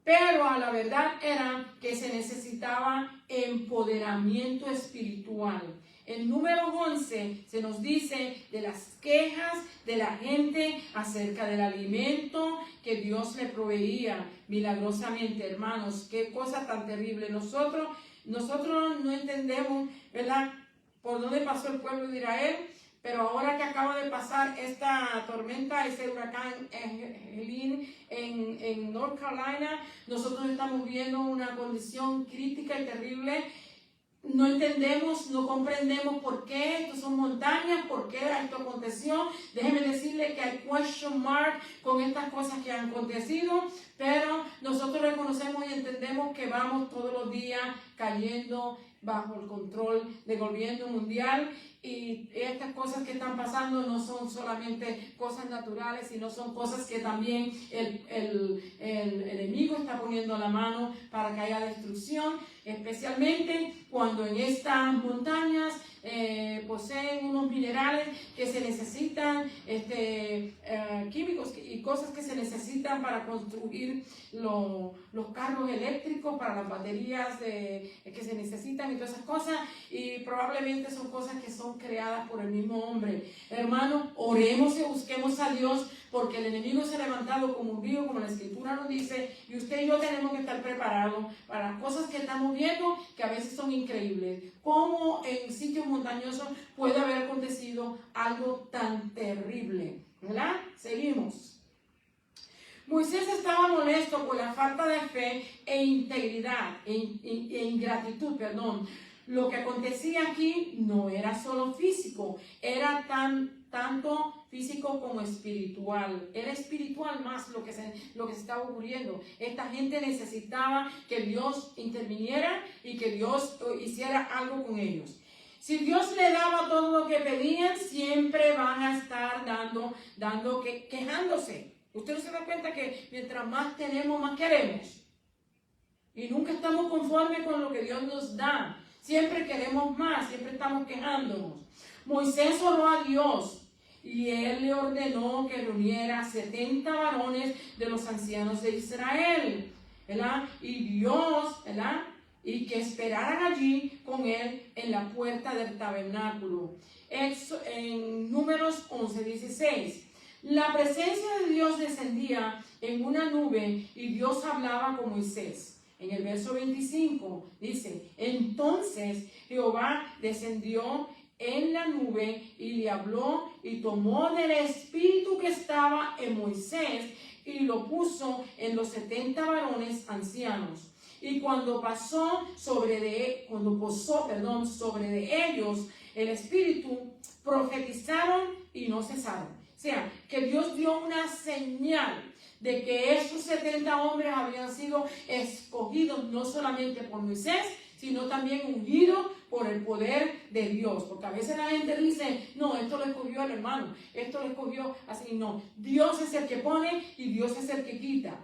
Pero a la verdad era que se necesitaba empoderamiento espiritual. En número 11 se nos dice de las quejas de la gente acerca del alimento que Dios le proveía milagrosamente, hermanos. Qué cosa tan terrible. Nosotros no entendemos, ¿verdad?, por dónde pasó el pueblo de Israel, pero ahora que acaba de pasar esta tormenta, ese huracán Helene en North Carolina, nosotros estamos viendo una condición crítica y terrible. No entendemos, no comprendemos por qué esto son montañas, por qué esto aconteció. Déjeme decirle que hay question mark con estas cosas que han acontecido, pero nosotros reconocemos y entendemos que vamos todos los días cayendo bajo el control del gobierno mundial, y estas cosas que están pasando no son solamente cosas naturales, sino son cosas que también el enemigo está poniendo la mano para que haya destrucción, especialmente cuando en estas montañas poseen unos minerales que se necesitan, químicos y cosas que se necesitan para construir los carros eléctricos, para las baterías que se necesitan y todas esas cosas, y probablemente son cosas que son creadas por el mismo hombre. Hermano, oremos y busquemos a Dios, porque el enemigo se ha levantado como un río, como la escritura nos dice, y usted y yo tenemos que estar preparados para las cosas que estamos viendo, que a veces son increíbles. Cómo en sitios montañosos puede haber acontecido algo tan terrible, ¿verdad? Seguimos. Moisés estaba molesto por la falta de fe e integridad, e ingratitud, lo que acontecía aquí no era solo físico, era tanto físico como espiritual. Era espiritual más lo que se estaba ocurriendo. Esta gente necesitaba que Dios interviniera y que Dios hiciera algo con ellos. Si Dios le daba todo lo que pedían, siempre van a estar quejándose. Usted se da cuenta que mientras más tenemos, más queremos. Y nunca estamos conformes con lo que Dios nos da. Siempre queremos más, siempre estamos quejándonos. Moisés oró a Dios y él le ordenó que reuniera 70 varones de los ancianos de Israel, ¿verdad? Y Dios, ¿verdad? Y que esperaran allí con él en la puerta del tabernáculo. En Números 11:16. La presencia de Dios descendía en una nube y Dios hablaba con Moisés. En el verso 25 dice, entonces Jehová descendió en la nube y le habló y tomó del espíritu que estaba en Moisés y lo puso en los 70 varones ancianos. Y cuando posó sobre de ellos el espíritu, profetizaron y no cesaron. O sea, que Dios dio una señal de que estos 70 hombres habían sido escogidos no solamente por Moisés, sino también ungidos por el poder de Dios. Porque a veces la gente dice, no, esto lo escogió el hermano, esto lo escogió así. No, Dios es el que pone y Dios es el que quita.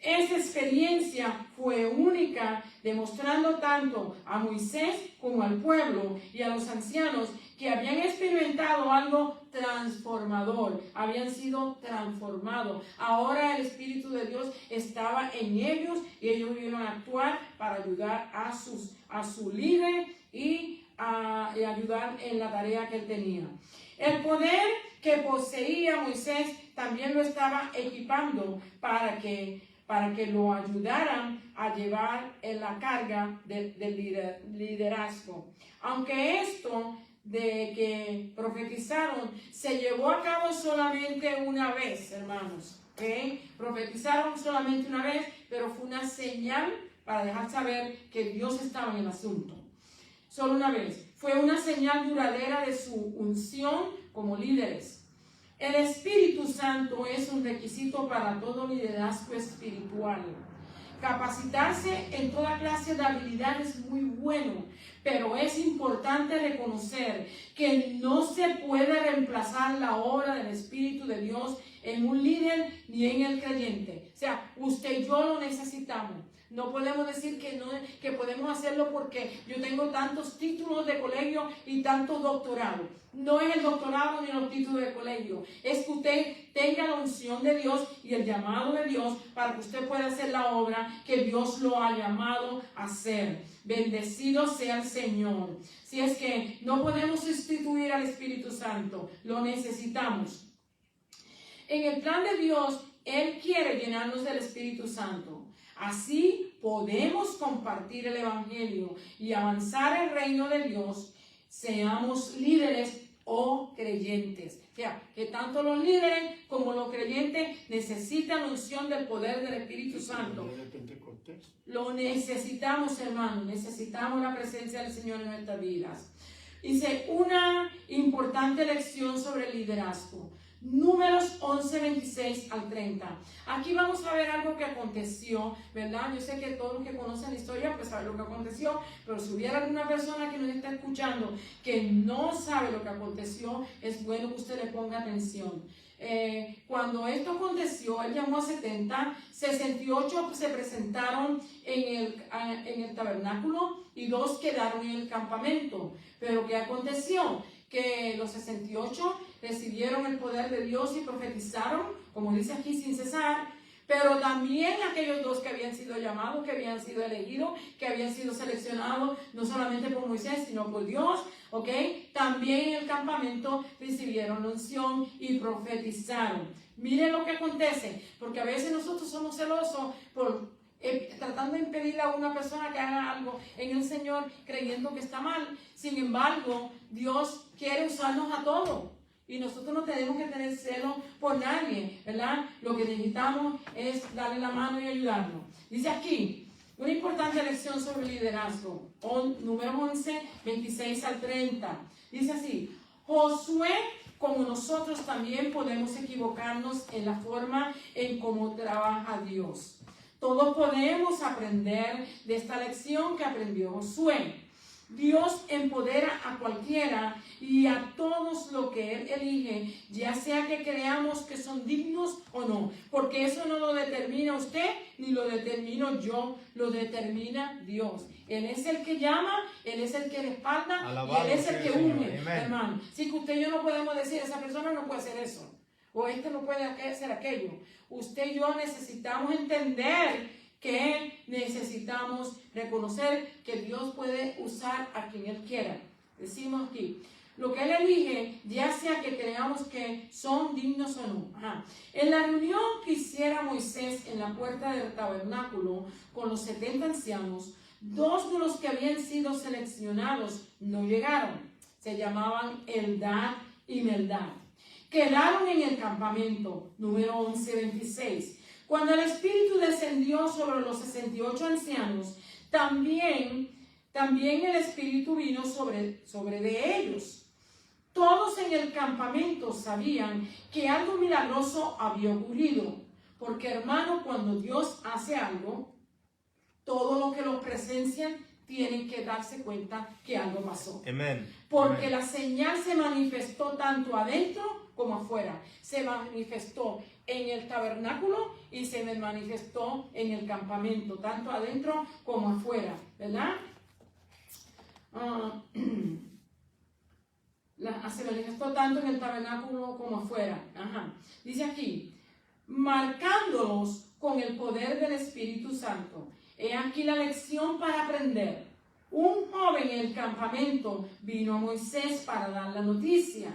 Esa experiencia fue única, demostrando tanto a Moisés como al pueblo y a los ancianos que habían experimentado algo transformador, habían sido transformados. Ahora el Espíritu de Dios estaba en ellos y ellos iban a actuar para ayudar a su líder y ayudar en la tarea que él tenía. El poder que poseía Moisés también lo estaba equipando para que lo ayudaran a llevar en la carga del liderazgo. Aunque esto de que profetizaron se llevó a cabo solamente una vez, hermanos, ¿okay? Profetizaron solamente una vez, pero fue una señal para dejar saber que Dios estaba en el asunto. Solo una vez. Fue una señal duradera de su unción como líderes. El Espíritu Santo es un requisito para todo liderazgo espiritual. Capacitarse en toda clase de habilidad es muy bueno, pero es importante reconocer que no se puede reemplazar la obra del Espíritu de Dios en un líder ni en el creyente. O sea, usted y yo lo necesitamos. No podemos decir que podemos hacerlo porque yo tengo tantos títulos de colegio y tantos doctorados. No es el doctorado ni los títulos de colegio. Es que usted tenga la unción de Dios y el llamado de Dios para que usted pueda hacer la obra que Dios lo ha llamado a hacer. Bendecido sea el Señor. Si es que no podemos sustituir al Espíritu Santo, lo necesitamos. En el plan de Dios, Él quiere llenarnos del Espíritu Santo. Así podemos compartir el Evangelio y avanzar el reino de Dios, seamos líderes o creyentes. O sea, que tanto los líderes como los creyentes necesitan la unción del poder del Espíritu Santo. Lo necesitamos, hermanos. Necesitamos la presencia del Señor en nuestras vidas. Dice una importante lección sobre el liderazgo. Números 11, 26 al 30. Aquí vamos a ver algo que aconteció, ¿verdad? Yo sé que todos los que conocen la historia pues saben lo que aconteció, pero si hubiera alguna persona que nos está escuchando que no sabe lo que aconteció, es bueno que usted le ponga atención. Cuando esto aconteció, él llamó a 70, 68 se presentaron en el tabernáculo y 2 quedaron en el campamento. Pero ¿qué aconteció? Que los 68 recibieron el poder de Dios y profetizaron, como dice aquí, sin cesar, pero también aquellos 2 que habían sido llamados, que habían sido elegidos, que habían sido seleccionados, no solamente por Moisés, sino por Dios, ¿ok? También en el campamento recibieron la unción y profetizaron. Miren lo que acontece, porque a veces nosotros somos celosos por tratando de impedirle a una persona que haga algo en el Señor creyendo que está mal. Sin embargo, Dios quiere usarnos a todos y nosotros no tenemos que tener celo por nadie, ¿verdad? Lo que necesitamos es darle la mano y ayudarnos. Dice aquí, Una importante lección sobre liderazgo. Número 11, 26 al 30. Dice así: Josué, como nosotros también podemos equivocarnos en la forma en cómo trabaja Dios. Todos podemos aprender de esta lección que aprendió Josué. Dios empodera a cualquiera y a todos lo que Él elige, ya sea que creamos que son dignos o no, porque eso no lo determina usted ni lo determino yo, lo determina Dios. Él es el que llama, Él es el que respalda, Alabado y Él es el que sea el une, Señor. Amén. hermano. Si que usted y yo no podemos decir, esa persona no puede hacer eso, o este no puede hacer aquello. Usted y yo necesitamos entender que necesitamos reconocer que Dios puede usar a quien Él quiera. Decimos aquí, lo que Él elige, ya sea que creamos que son dignos o no. En la reunión que hiciera Moisés en la puerta del tabernáculo con los 70 ancianos, 2 de los que habían sido seleccionados no llegaron. Se llamaban Eldad y Meldad. Quedaron en el campamento. Número 11, 26. Cuando el Espíritu descendió sobre los 68 ancianos, también el Espíritu vino sobre de ellos. Todos en el campamento sabían que algo milagroso había ocurrido. Porque, hermano, cuando Dios hace algo, todos los que lo presencian tienen que darse cuenta que algo pasó. Amén. Porque Amén. la señal se manifestó tanto adentro como afuera. Se manifestó en el tabernáculo y se manifestó en el campamento, tanto adentro como afuera, ¿verdad? Se manifestó tanto en el tabernáculo como afuera. Dice aquí, marcándolos con el poder del Espíritu Santo. He aquí la lección para aprender. Un joven en el campamento vino a Moisés para dar la noticia,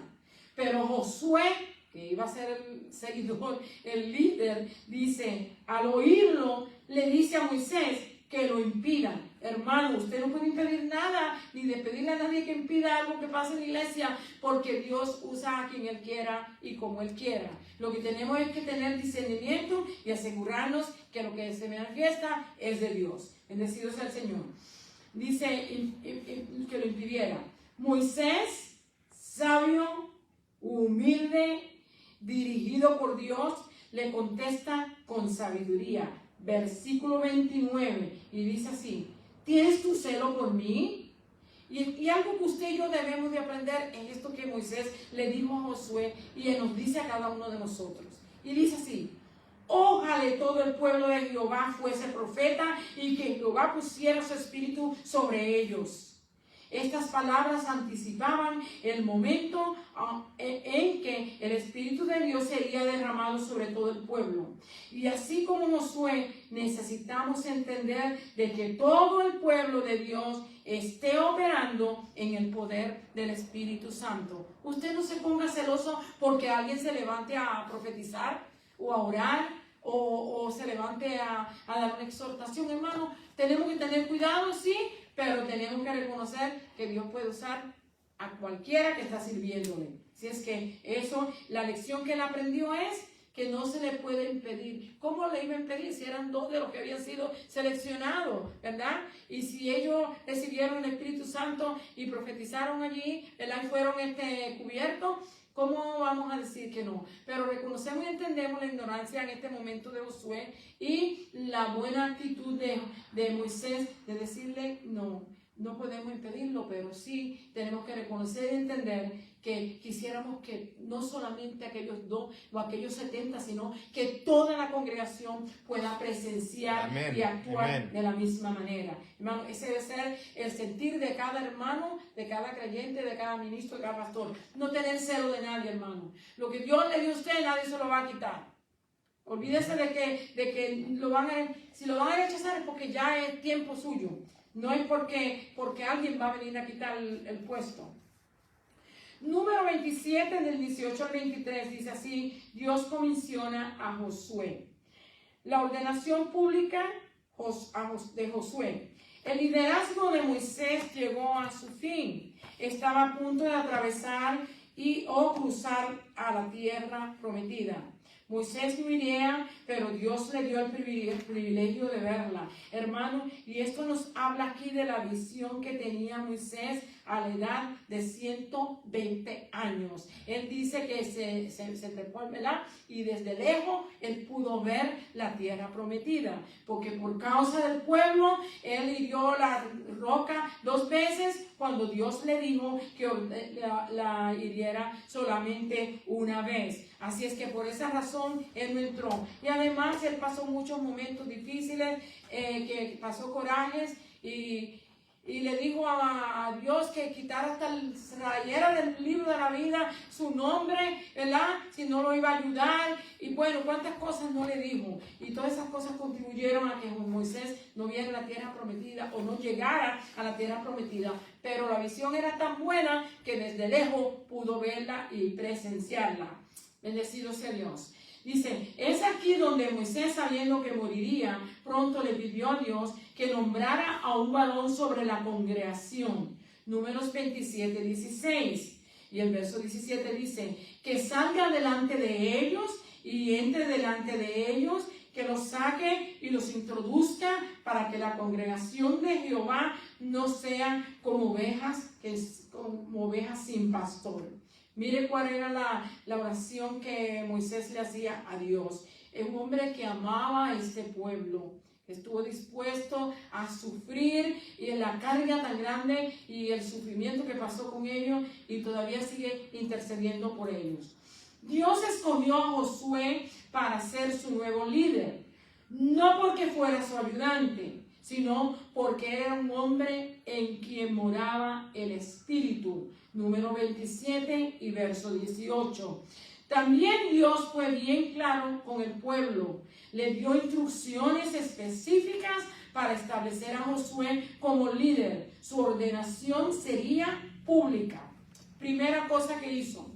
pero Josué, que iba a ser el seguidor, el líder, dice, al oírlo, le dice a Moisés que lo impida. Hermano, usted no puede impedir nada, ni de pedirle a nadie que impida algo que pase en la iglesia, porque Dios usa a quien Él quiera y como Él quiera. Lo que tenemos es que tener discernimiento y asegurarnos que lo que se manifiesta es de Dios. Bendecido sea el Señor. Dice que lo impidiera. Moisés, sabio, humilde, dirigido por Dios, le contesta con sabiduría. Versículo 29, y dice así: ¿tienes tu celo por mí? Y algo que usted y yo debemos de aprender es esto que Moisés le dijo a Josué y él nos dice a cada uno de nosotros. Y dice así: ojalá todo el pueblo de Jehová fuese profeta y que Jehová pusiera su espíritu sobre ellos. Estas palabras anticipaban el momento en que el Espíritu de Dios sería derramado sobre todo el pueblo. Y así como Josué, necesitamos entender de que todo el pueblo de Dios esté operando en el poder del Espíritu Santo. Usted no se ponga celoso porque alguien se levante a profetizar o a orar o se levante a dar una exhortación, hermano. Tenemos que tener cuidado, sí, pero tenemos que reconocer que Dios puede usar a cualquiera que está sirviéndole. Si es que eso, la lección que él aprendió es que no se le puede impedir. ¿Cómo le iba a impedir si eran 2 de los que habían sido seleccionados, verdad? Y si ellos recibieron el Espíritu Santo y profetizaron allí, ¿verdad? Y fueron cubiertos, ¿cómo vamos a decir que no? Pero reconocemos y entendemos la ignorancia en este momento de Josué y la buena actitud de Moisés de decirle no podemos impedirlo, pero sí tenemos que reconocer y entender que quisiéramos que no solamente aquellos 2 o aquellos 70, sino que toda la congregación pueda presenciar y actuar de la misma manera. Hermano, ese debe ser el sentir de cada hermano, de cada creyente, de cada ministro, de cada pastor. No tener celo de nadie, hermano. Lo que Dios le dio a usted, nadie se lo va a quitar. Olvídese de que si lo van a rechazar es porque ya es tiempo suyo. No es porque alguien va a venir a quitar el puesto. Número 27, del 18 al 23, dice así: Dios comisiona a Josué. La ordenación pública de Josué. El liderazgo de Moisés llegó a su fin. Estaba a punto de atravesar o cruzar a la tierra prometida. Moisés no iría, pero Dios le dio el privilegio de verla. Hermano, y esto nos habla aquí de la visión que tenía Moisés a la edad de 120 años. Él dice que se trepó, ¿verdad? Y desde lejos él pudo ver la tierra prometida, porque por causa del pueblo, él hirió la roca 2 veces cuando Dios le dijo que la hiriera solamente una vez. Así es que por esa razón él no entró. Y además él pasó muchos momentos difíciles, que pasó corajes y le dijo a Dios que quitara hasta rayera del libro de la vida su nombre, ¿verdad? Si no lo iba a ayudar. Y bueno, cuántas cosas no le dijo. Y todas esas cosas contribuyeron a que Moisés no viera la tierra prometida o no llegara a la tierra prometida. Pero la visión era tan buena que desde lejos pudo verla y presenciarla. Bendecido sea Dios. Dice, es aquí donde Moisés, sabiendo que moriría, pronto le pidió a Dios que nombrara a un varón sobre la congregación. Números 27, 16. Y el verso 17 dice, que salga delante de ellos y entre delante de ellos, que los saque y los introduzca para que la congregación de Jehová no sea como ovejas sin pastor. Mire cuál era la oración que Moisés le hacía a Dios. Es un hombre que amaba a este pueblo, que estuvo dispuesto a sufrir y en la carga tan grande y el sufrimiento que pasó con ellos, y todavía sigue intercediendo por ellos. Dios escogió a Josué para ser su nuevo líder, no porque fuera su ayudante, sino porque era un hombre en quien moraba el Espíritu. Número 27 y verso 18. También Dios fue bien claro con el pueblo. Le dio instrucciones específicas para establecer a Josué como líder. Su ordenación sería pública. Primera cosa que hizo: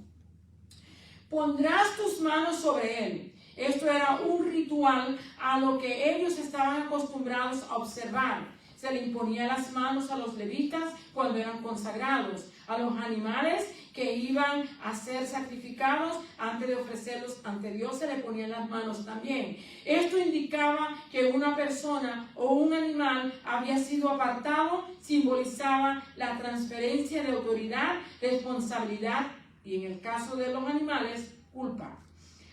pondrás tus manos sobre él. Esto era un ritual a lo que ellos estaban acostumbrados a observar. Se le imponía las manos a los levitas cuando eran consagrados, a los animales que iban a ser sacrificados, antes de ofrecerlos ante Dios se le ponían las manos también. Esto indicaba que una persona o un animal había sido apartado, simbolizaba la transferencia de autoridad, responsabilidad y, en el caso de los animales, culpa.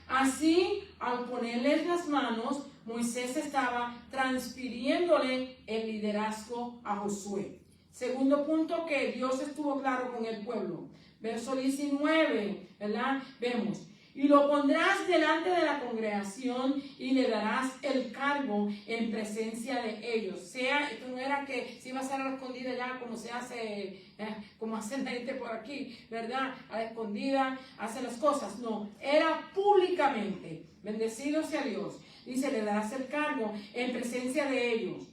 Así, al ponerles las manos, Moisés estaba transfiriéndole el liderazgo a Josué. Segundo punto, que Dios estuvo claro con el pueblo. Verso 19, ¿verdad? Vemos, y lo pondrás delante de la congregación y le darás el cargo en presencia de ellos. Esto no era que se iba a hacer a la escondida ya como se hace, como hace la gente por aquí, ¿verdad? A la escondida hace las cosas. No, era públicamente. Bendecido sea Dios. Dice, le darás el cargo en presencia de ellos.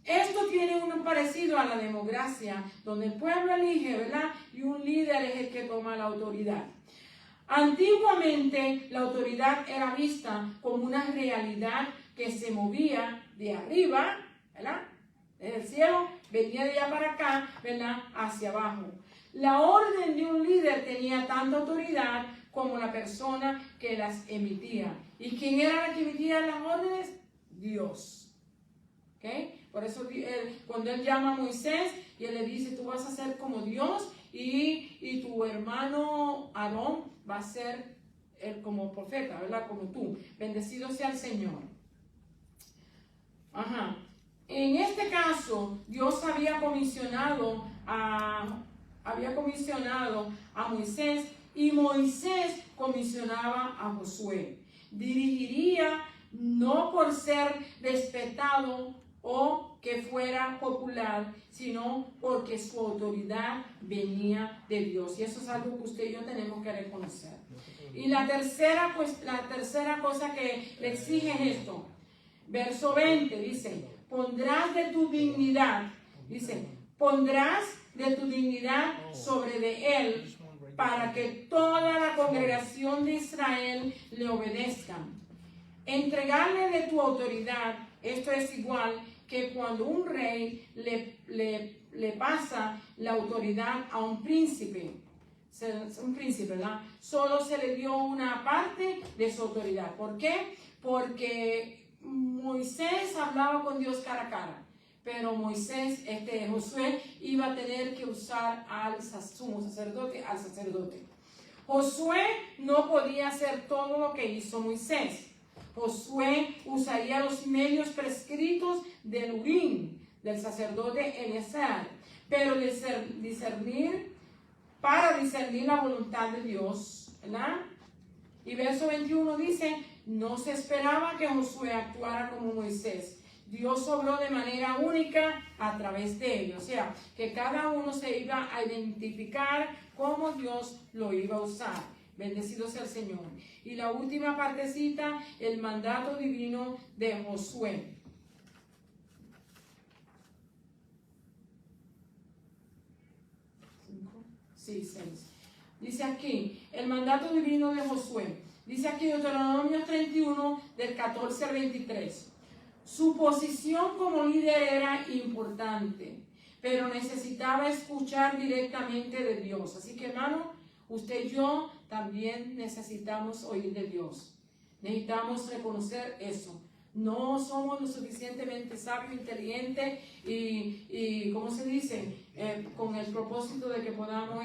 Esto tiene un parecido a la democracia, donde el pueblo elige, ¿verdad? Y un líder es el que toma la autoridad. Antiguamente, la autoridad era vista como una realidad que se movía de arriba, ¿verdad? Desde el cielo, venía de allá para acá, ¿verdad? Hacia abajo. La orden de un líder tenía tanta autoridad como la persona que las emitía. ¿Y quién era la que emitía las órdenes? Dios. ¿Ok? Por eso cuando él llama a Moisés y él le dice, tú vas a ser como Dios y tu hermano Aarón va a ser como profeta, ¿verdad? Como tú. Bendecido sea el Señor. Ajá. En este caso, Dios había comisionado a Moisés y Moisés comisionaba a Josué. Dirigiría no por ser respetado o que fuera popular, sino porque su autoridad venía de Dios. Y eso es algo que usted y yo tenemos que reconocer. Y la tercera cosa que le exige es esto. Verso 20 dice, pondrás de tu dignidad, sobre de él, para que toda la congregación de Israel le obedezcan. Entregarle de tu autoridad, esto es igual que cuando un rey le pasa la autoridad a un príncipe. un príncipe, ¿verdad? Solo se le dio una parte de su autoridad. ¿Por qué? Porque Moisés hablaba con Dios cara a cara, pero Josué iba a tener que usar al sumo sacerdote, al sacerdote. Josué no podía hacer todo lo que hizo Moisés. Josué usaría los medios prescritos del Urim, del sacerdote Eleazar, pero para discernir la voluntad de Dios, ¿verdad? Y verso 21 dice, no se esperaba que Josué actuara como Moisés. Dios obró de manera única a través de él. O sea, que cada uno se iba a identificar cómo Dios lo iba a usar. Bendecido sea el Señor. Y la última partecita, el mandato divino de Josué. Sí, 6. Dice aquí, el mandato divino de Josué. Dice aquí Deuteronomio 31, del 14 al 23. Su posición como líder era importante, pero necesitaba escuchar directamente de Dios. Así que, hermano, usted y yo también necesitamos oír de Dios. Necesitamos reconocer eso. No somos lo suficientemente sabios, inteligentes y ¿cómo se dice? Con el propósito de que podamos,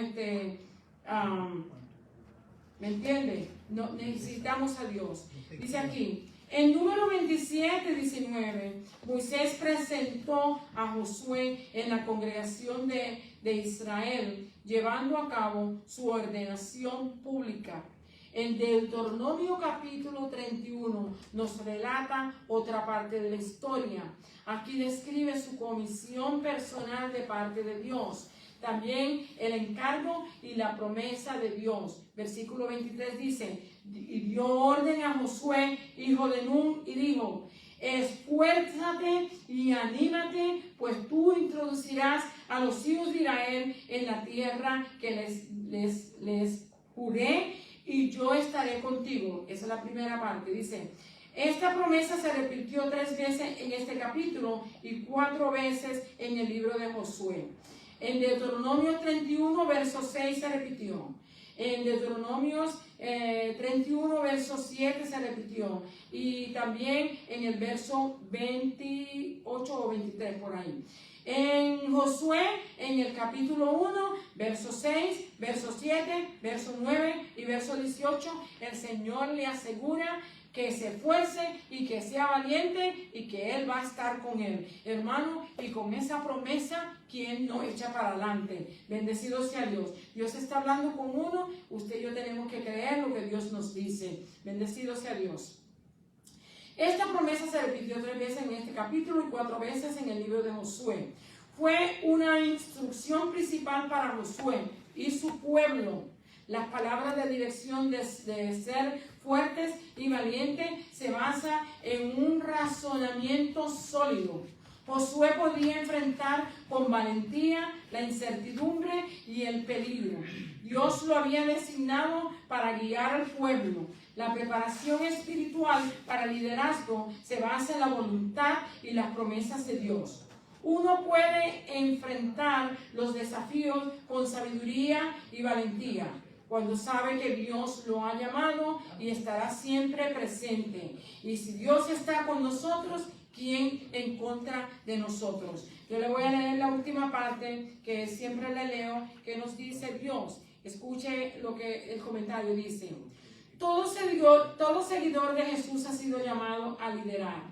¿me entiende? No, necesitamos a Dios. Dice aquí, en número 27, 19, Moisés presentó a Josué en la congregación de Israel, llevando a cabo su ordenación pública. En Deuteronomio capítulo 31 nos relata otra parte de la historia. Aquí describe su comisión personal de parte de Dios. También el encargo y la promesa de Dios. Versículo 23 dice, y dio orden a Josué, hijo de Nun, y dijo, esfuérzate y anímate, pues tú introducirás a los hijos de Israel en la tierra que les juré, y yo estaré contigo. Esa es la primera parte. Dice, esta promesa se repitió 3 veces en este capítulo y 4 veces en el libro de Josué. En Deuteronomio 31, verso 6 se repitió. En Deuteronomio 31, verso 7 se repitió. Y también en el verso 28 o 23 por ahí. En Josué, en el capítulo 1, verso 6, verso 7, verso 9 y verso 18, el Señor le asegura que se esfuerce y que sea valiente y que Él va a estar con él. Hermano, y con esa promesa, ¿quién no echa para adelante? Bendecido sea Dios. Dios está hablando con uno, usted y yo tenemos que creer lo que Dios nos dice. Bendecido sea Dios. Esta promesa se repitió 3 veces en este capítulo y 4 veces en el libro de Josué. Fue una instrucción principal para Josué y su pueblo. Las palabras de dirección de ser fuertes y valientes se basa en un razonamiento sólido. Josué podía enfrentar con valentía la incertidumbre y el peligro. Dios lo había designado para guiar al pueblo. La preparación espiritual para el liderazgo se basa en la voluntad y las promesas de Dios. Uno puede enfrentar los desafíos con sabiduría y valentía cuando sabe que Dios lo ha llamado y estará siempre presente. Y si Dios está con nosotros, ¿quién en contra de nosotros? Yo le voy a leer la última parte que siempre le leo, que nos dice Dios. Escuche lo que el comentario dice. Todo seguidor de Jesús ha sido llamado a liderar.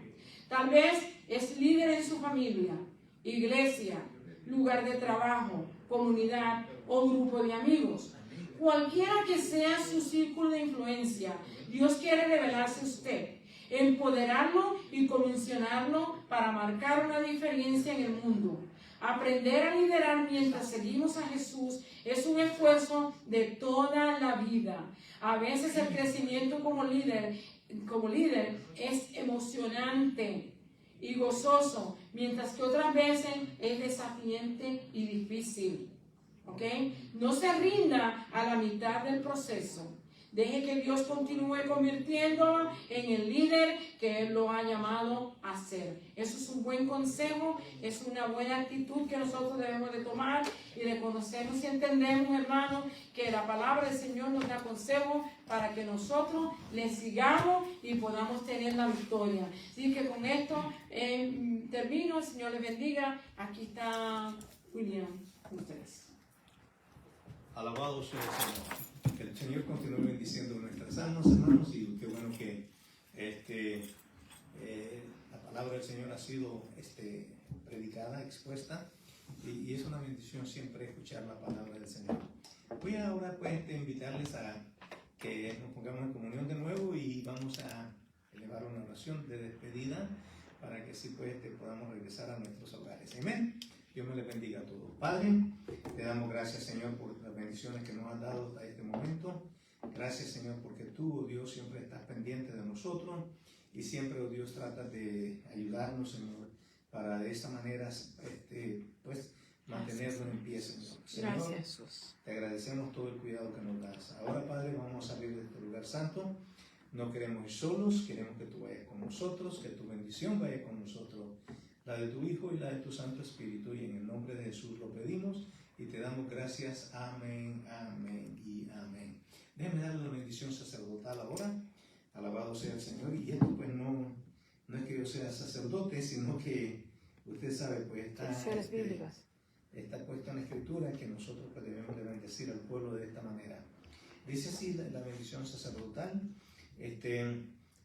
Tal vez es líder en su familia, iglesia, lugar de trabajo, comunidad o grupo de amigos. Cualquiera que sea su círculo de influencia, Dios quiere revelarse a usted, empoderarlo y comisionarlo para marcar una diferencia en el mundo. Aprender a liderar mientras seguimos a Jesús es un esfuerzo de toda la vida. A veces el crecimiento como líder es emocionante y gozoso, mientras que otras veces es desafiante y difícil. ¿Ok? No se rinda a la mitad del proceso. Deje que Dios continúe convirtiéndolo en el líder que Él lo ha llamado a ser. Eso es un buen consejo, es una buena actitud que nosotros debemos de tomar y reconocemos y entendemos, hermanos, que la palabra del Señor nos da consejo para que nosotros le sigamos y podamos tener la victoria. Así que con esto termino. El Señor les bendiga. Aquí está William con ustedes. Alabado sea el Señor. Que el Señor continúe bendiciendo nuestras almas, hermanos, y qué bueno que la palabra del Señor ha sido predicada, expuesta, y es una bendición siempre escuchar la palabra del Señor. Voy ahora pues invitarles a que nos pongamos en comunión de nuevo y vamos a elevar una oración de despedida para que así pues podamos regresar a nuestros hogares. Amén. Dios me les bendiga a todos. Padre, te damos gracias, Señor, por las bendiciones que nos has dado hasta este momento. Gracias, Señor, porque tú, oh Dios, siempre estás pendiente de nosotros y siempre, oh Dios, tratas de ayudarnos, Señor, para de esta manera, pues, mantenernos en pie, Señor. Gracias, Jesús. Te agradecemos todo el cuidado que nos das. Ahora, Padre, vamos a salir de este lugar santo. No queremos ir solos, queremos que tú vayas con nosotros, que tu bendición vaya con nosotros, la de tu Hijo y la de tu Santo Espíritu, y en el nombre de Jesús lo pedimos y te damos gracias. Amén, amén y amén. Déjeme darle la bendición sacerdotal ahora. Alabado sea el Señor. Y esto pues no es que yo sea sacerdote, sino que usted sabe, pues está puesto en la Escritura que nosotros pues, debemos de bendecir al pueblo de esta manera. Dice así la bendición sacerdotal.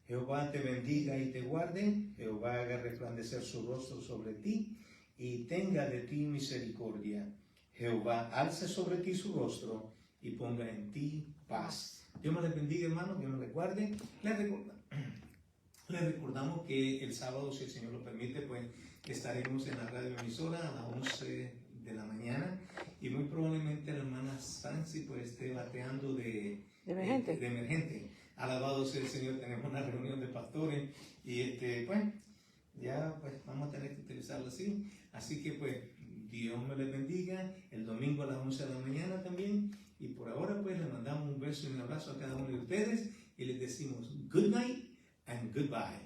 Jehová te bendiga y te guarde, Jehová haga resplandecer su rostro sobre ti y tenga de ti misericordia. Jehová alce sobre ti su rostro y ponga en ti paz. Dios me les bendiga, hermano, Dios me les guarde. Les recordamos que el sábado, si el Señor lo permite, pues estaremos en la radio emisora a las 11 de la mañana y muy probablemente la hermana Sansi pues esté bateando de emergente. Alabado sea el Señor, tenemos una reunión de pastores y pues ya pues vamos a tener que utilizarlo así. Así que pues Dios me les bendiga. El domingo a las 11 de la mañana también. Y por ahora pues les mandamos un beso y un abrazo a cada uno de ustedes y les decimos good night and goodbye.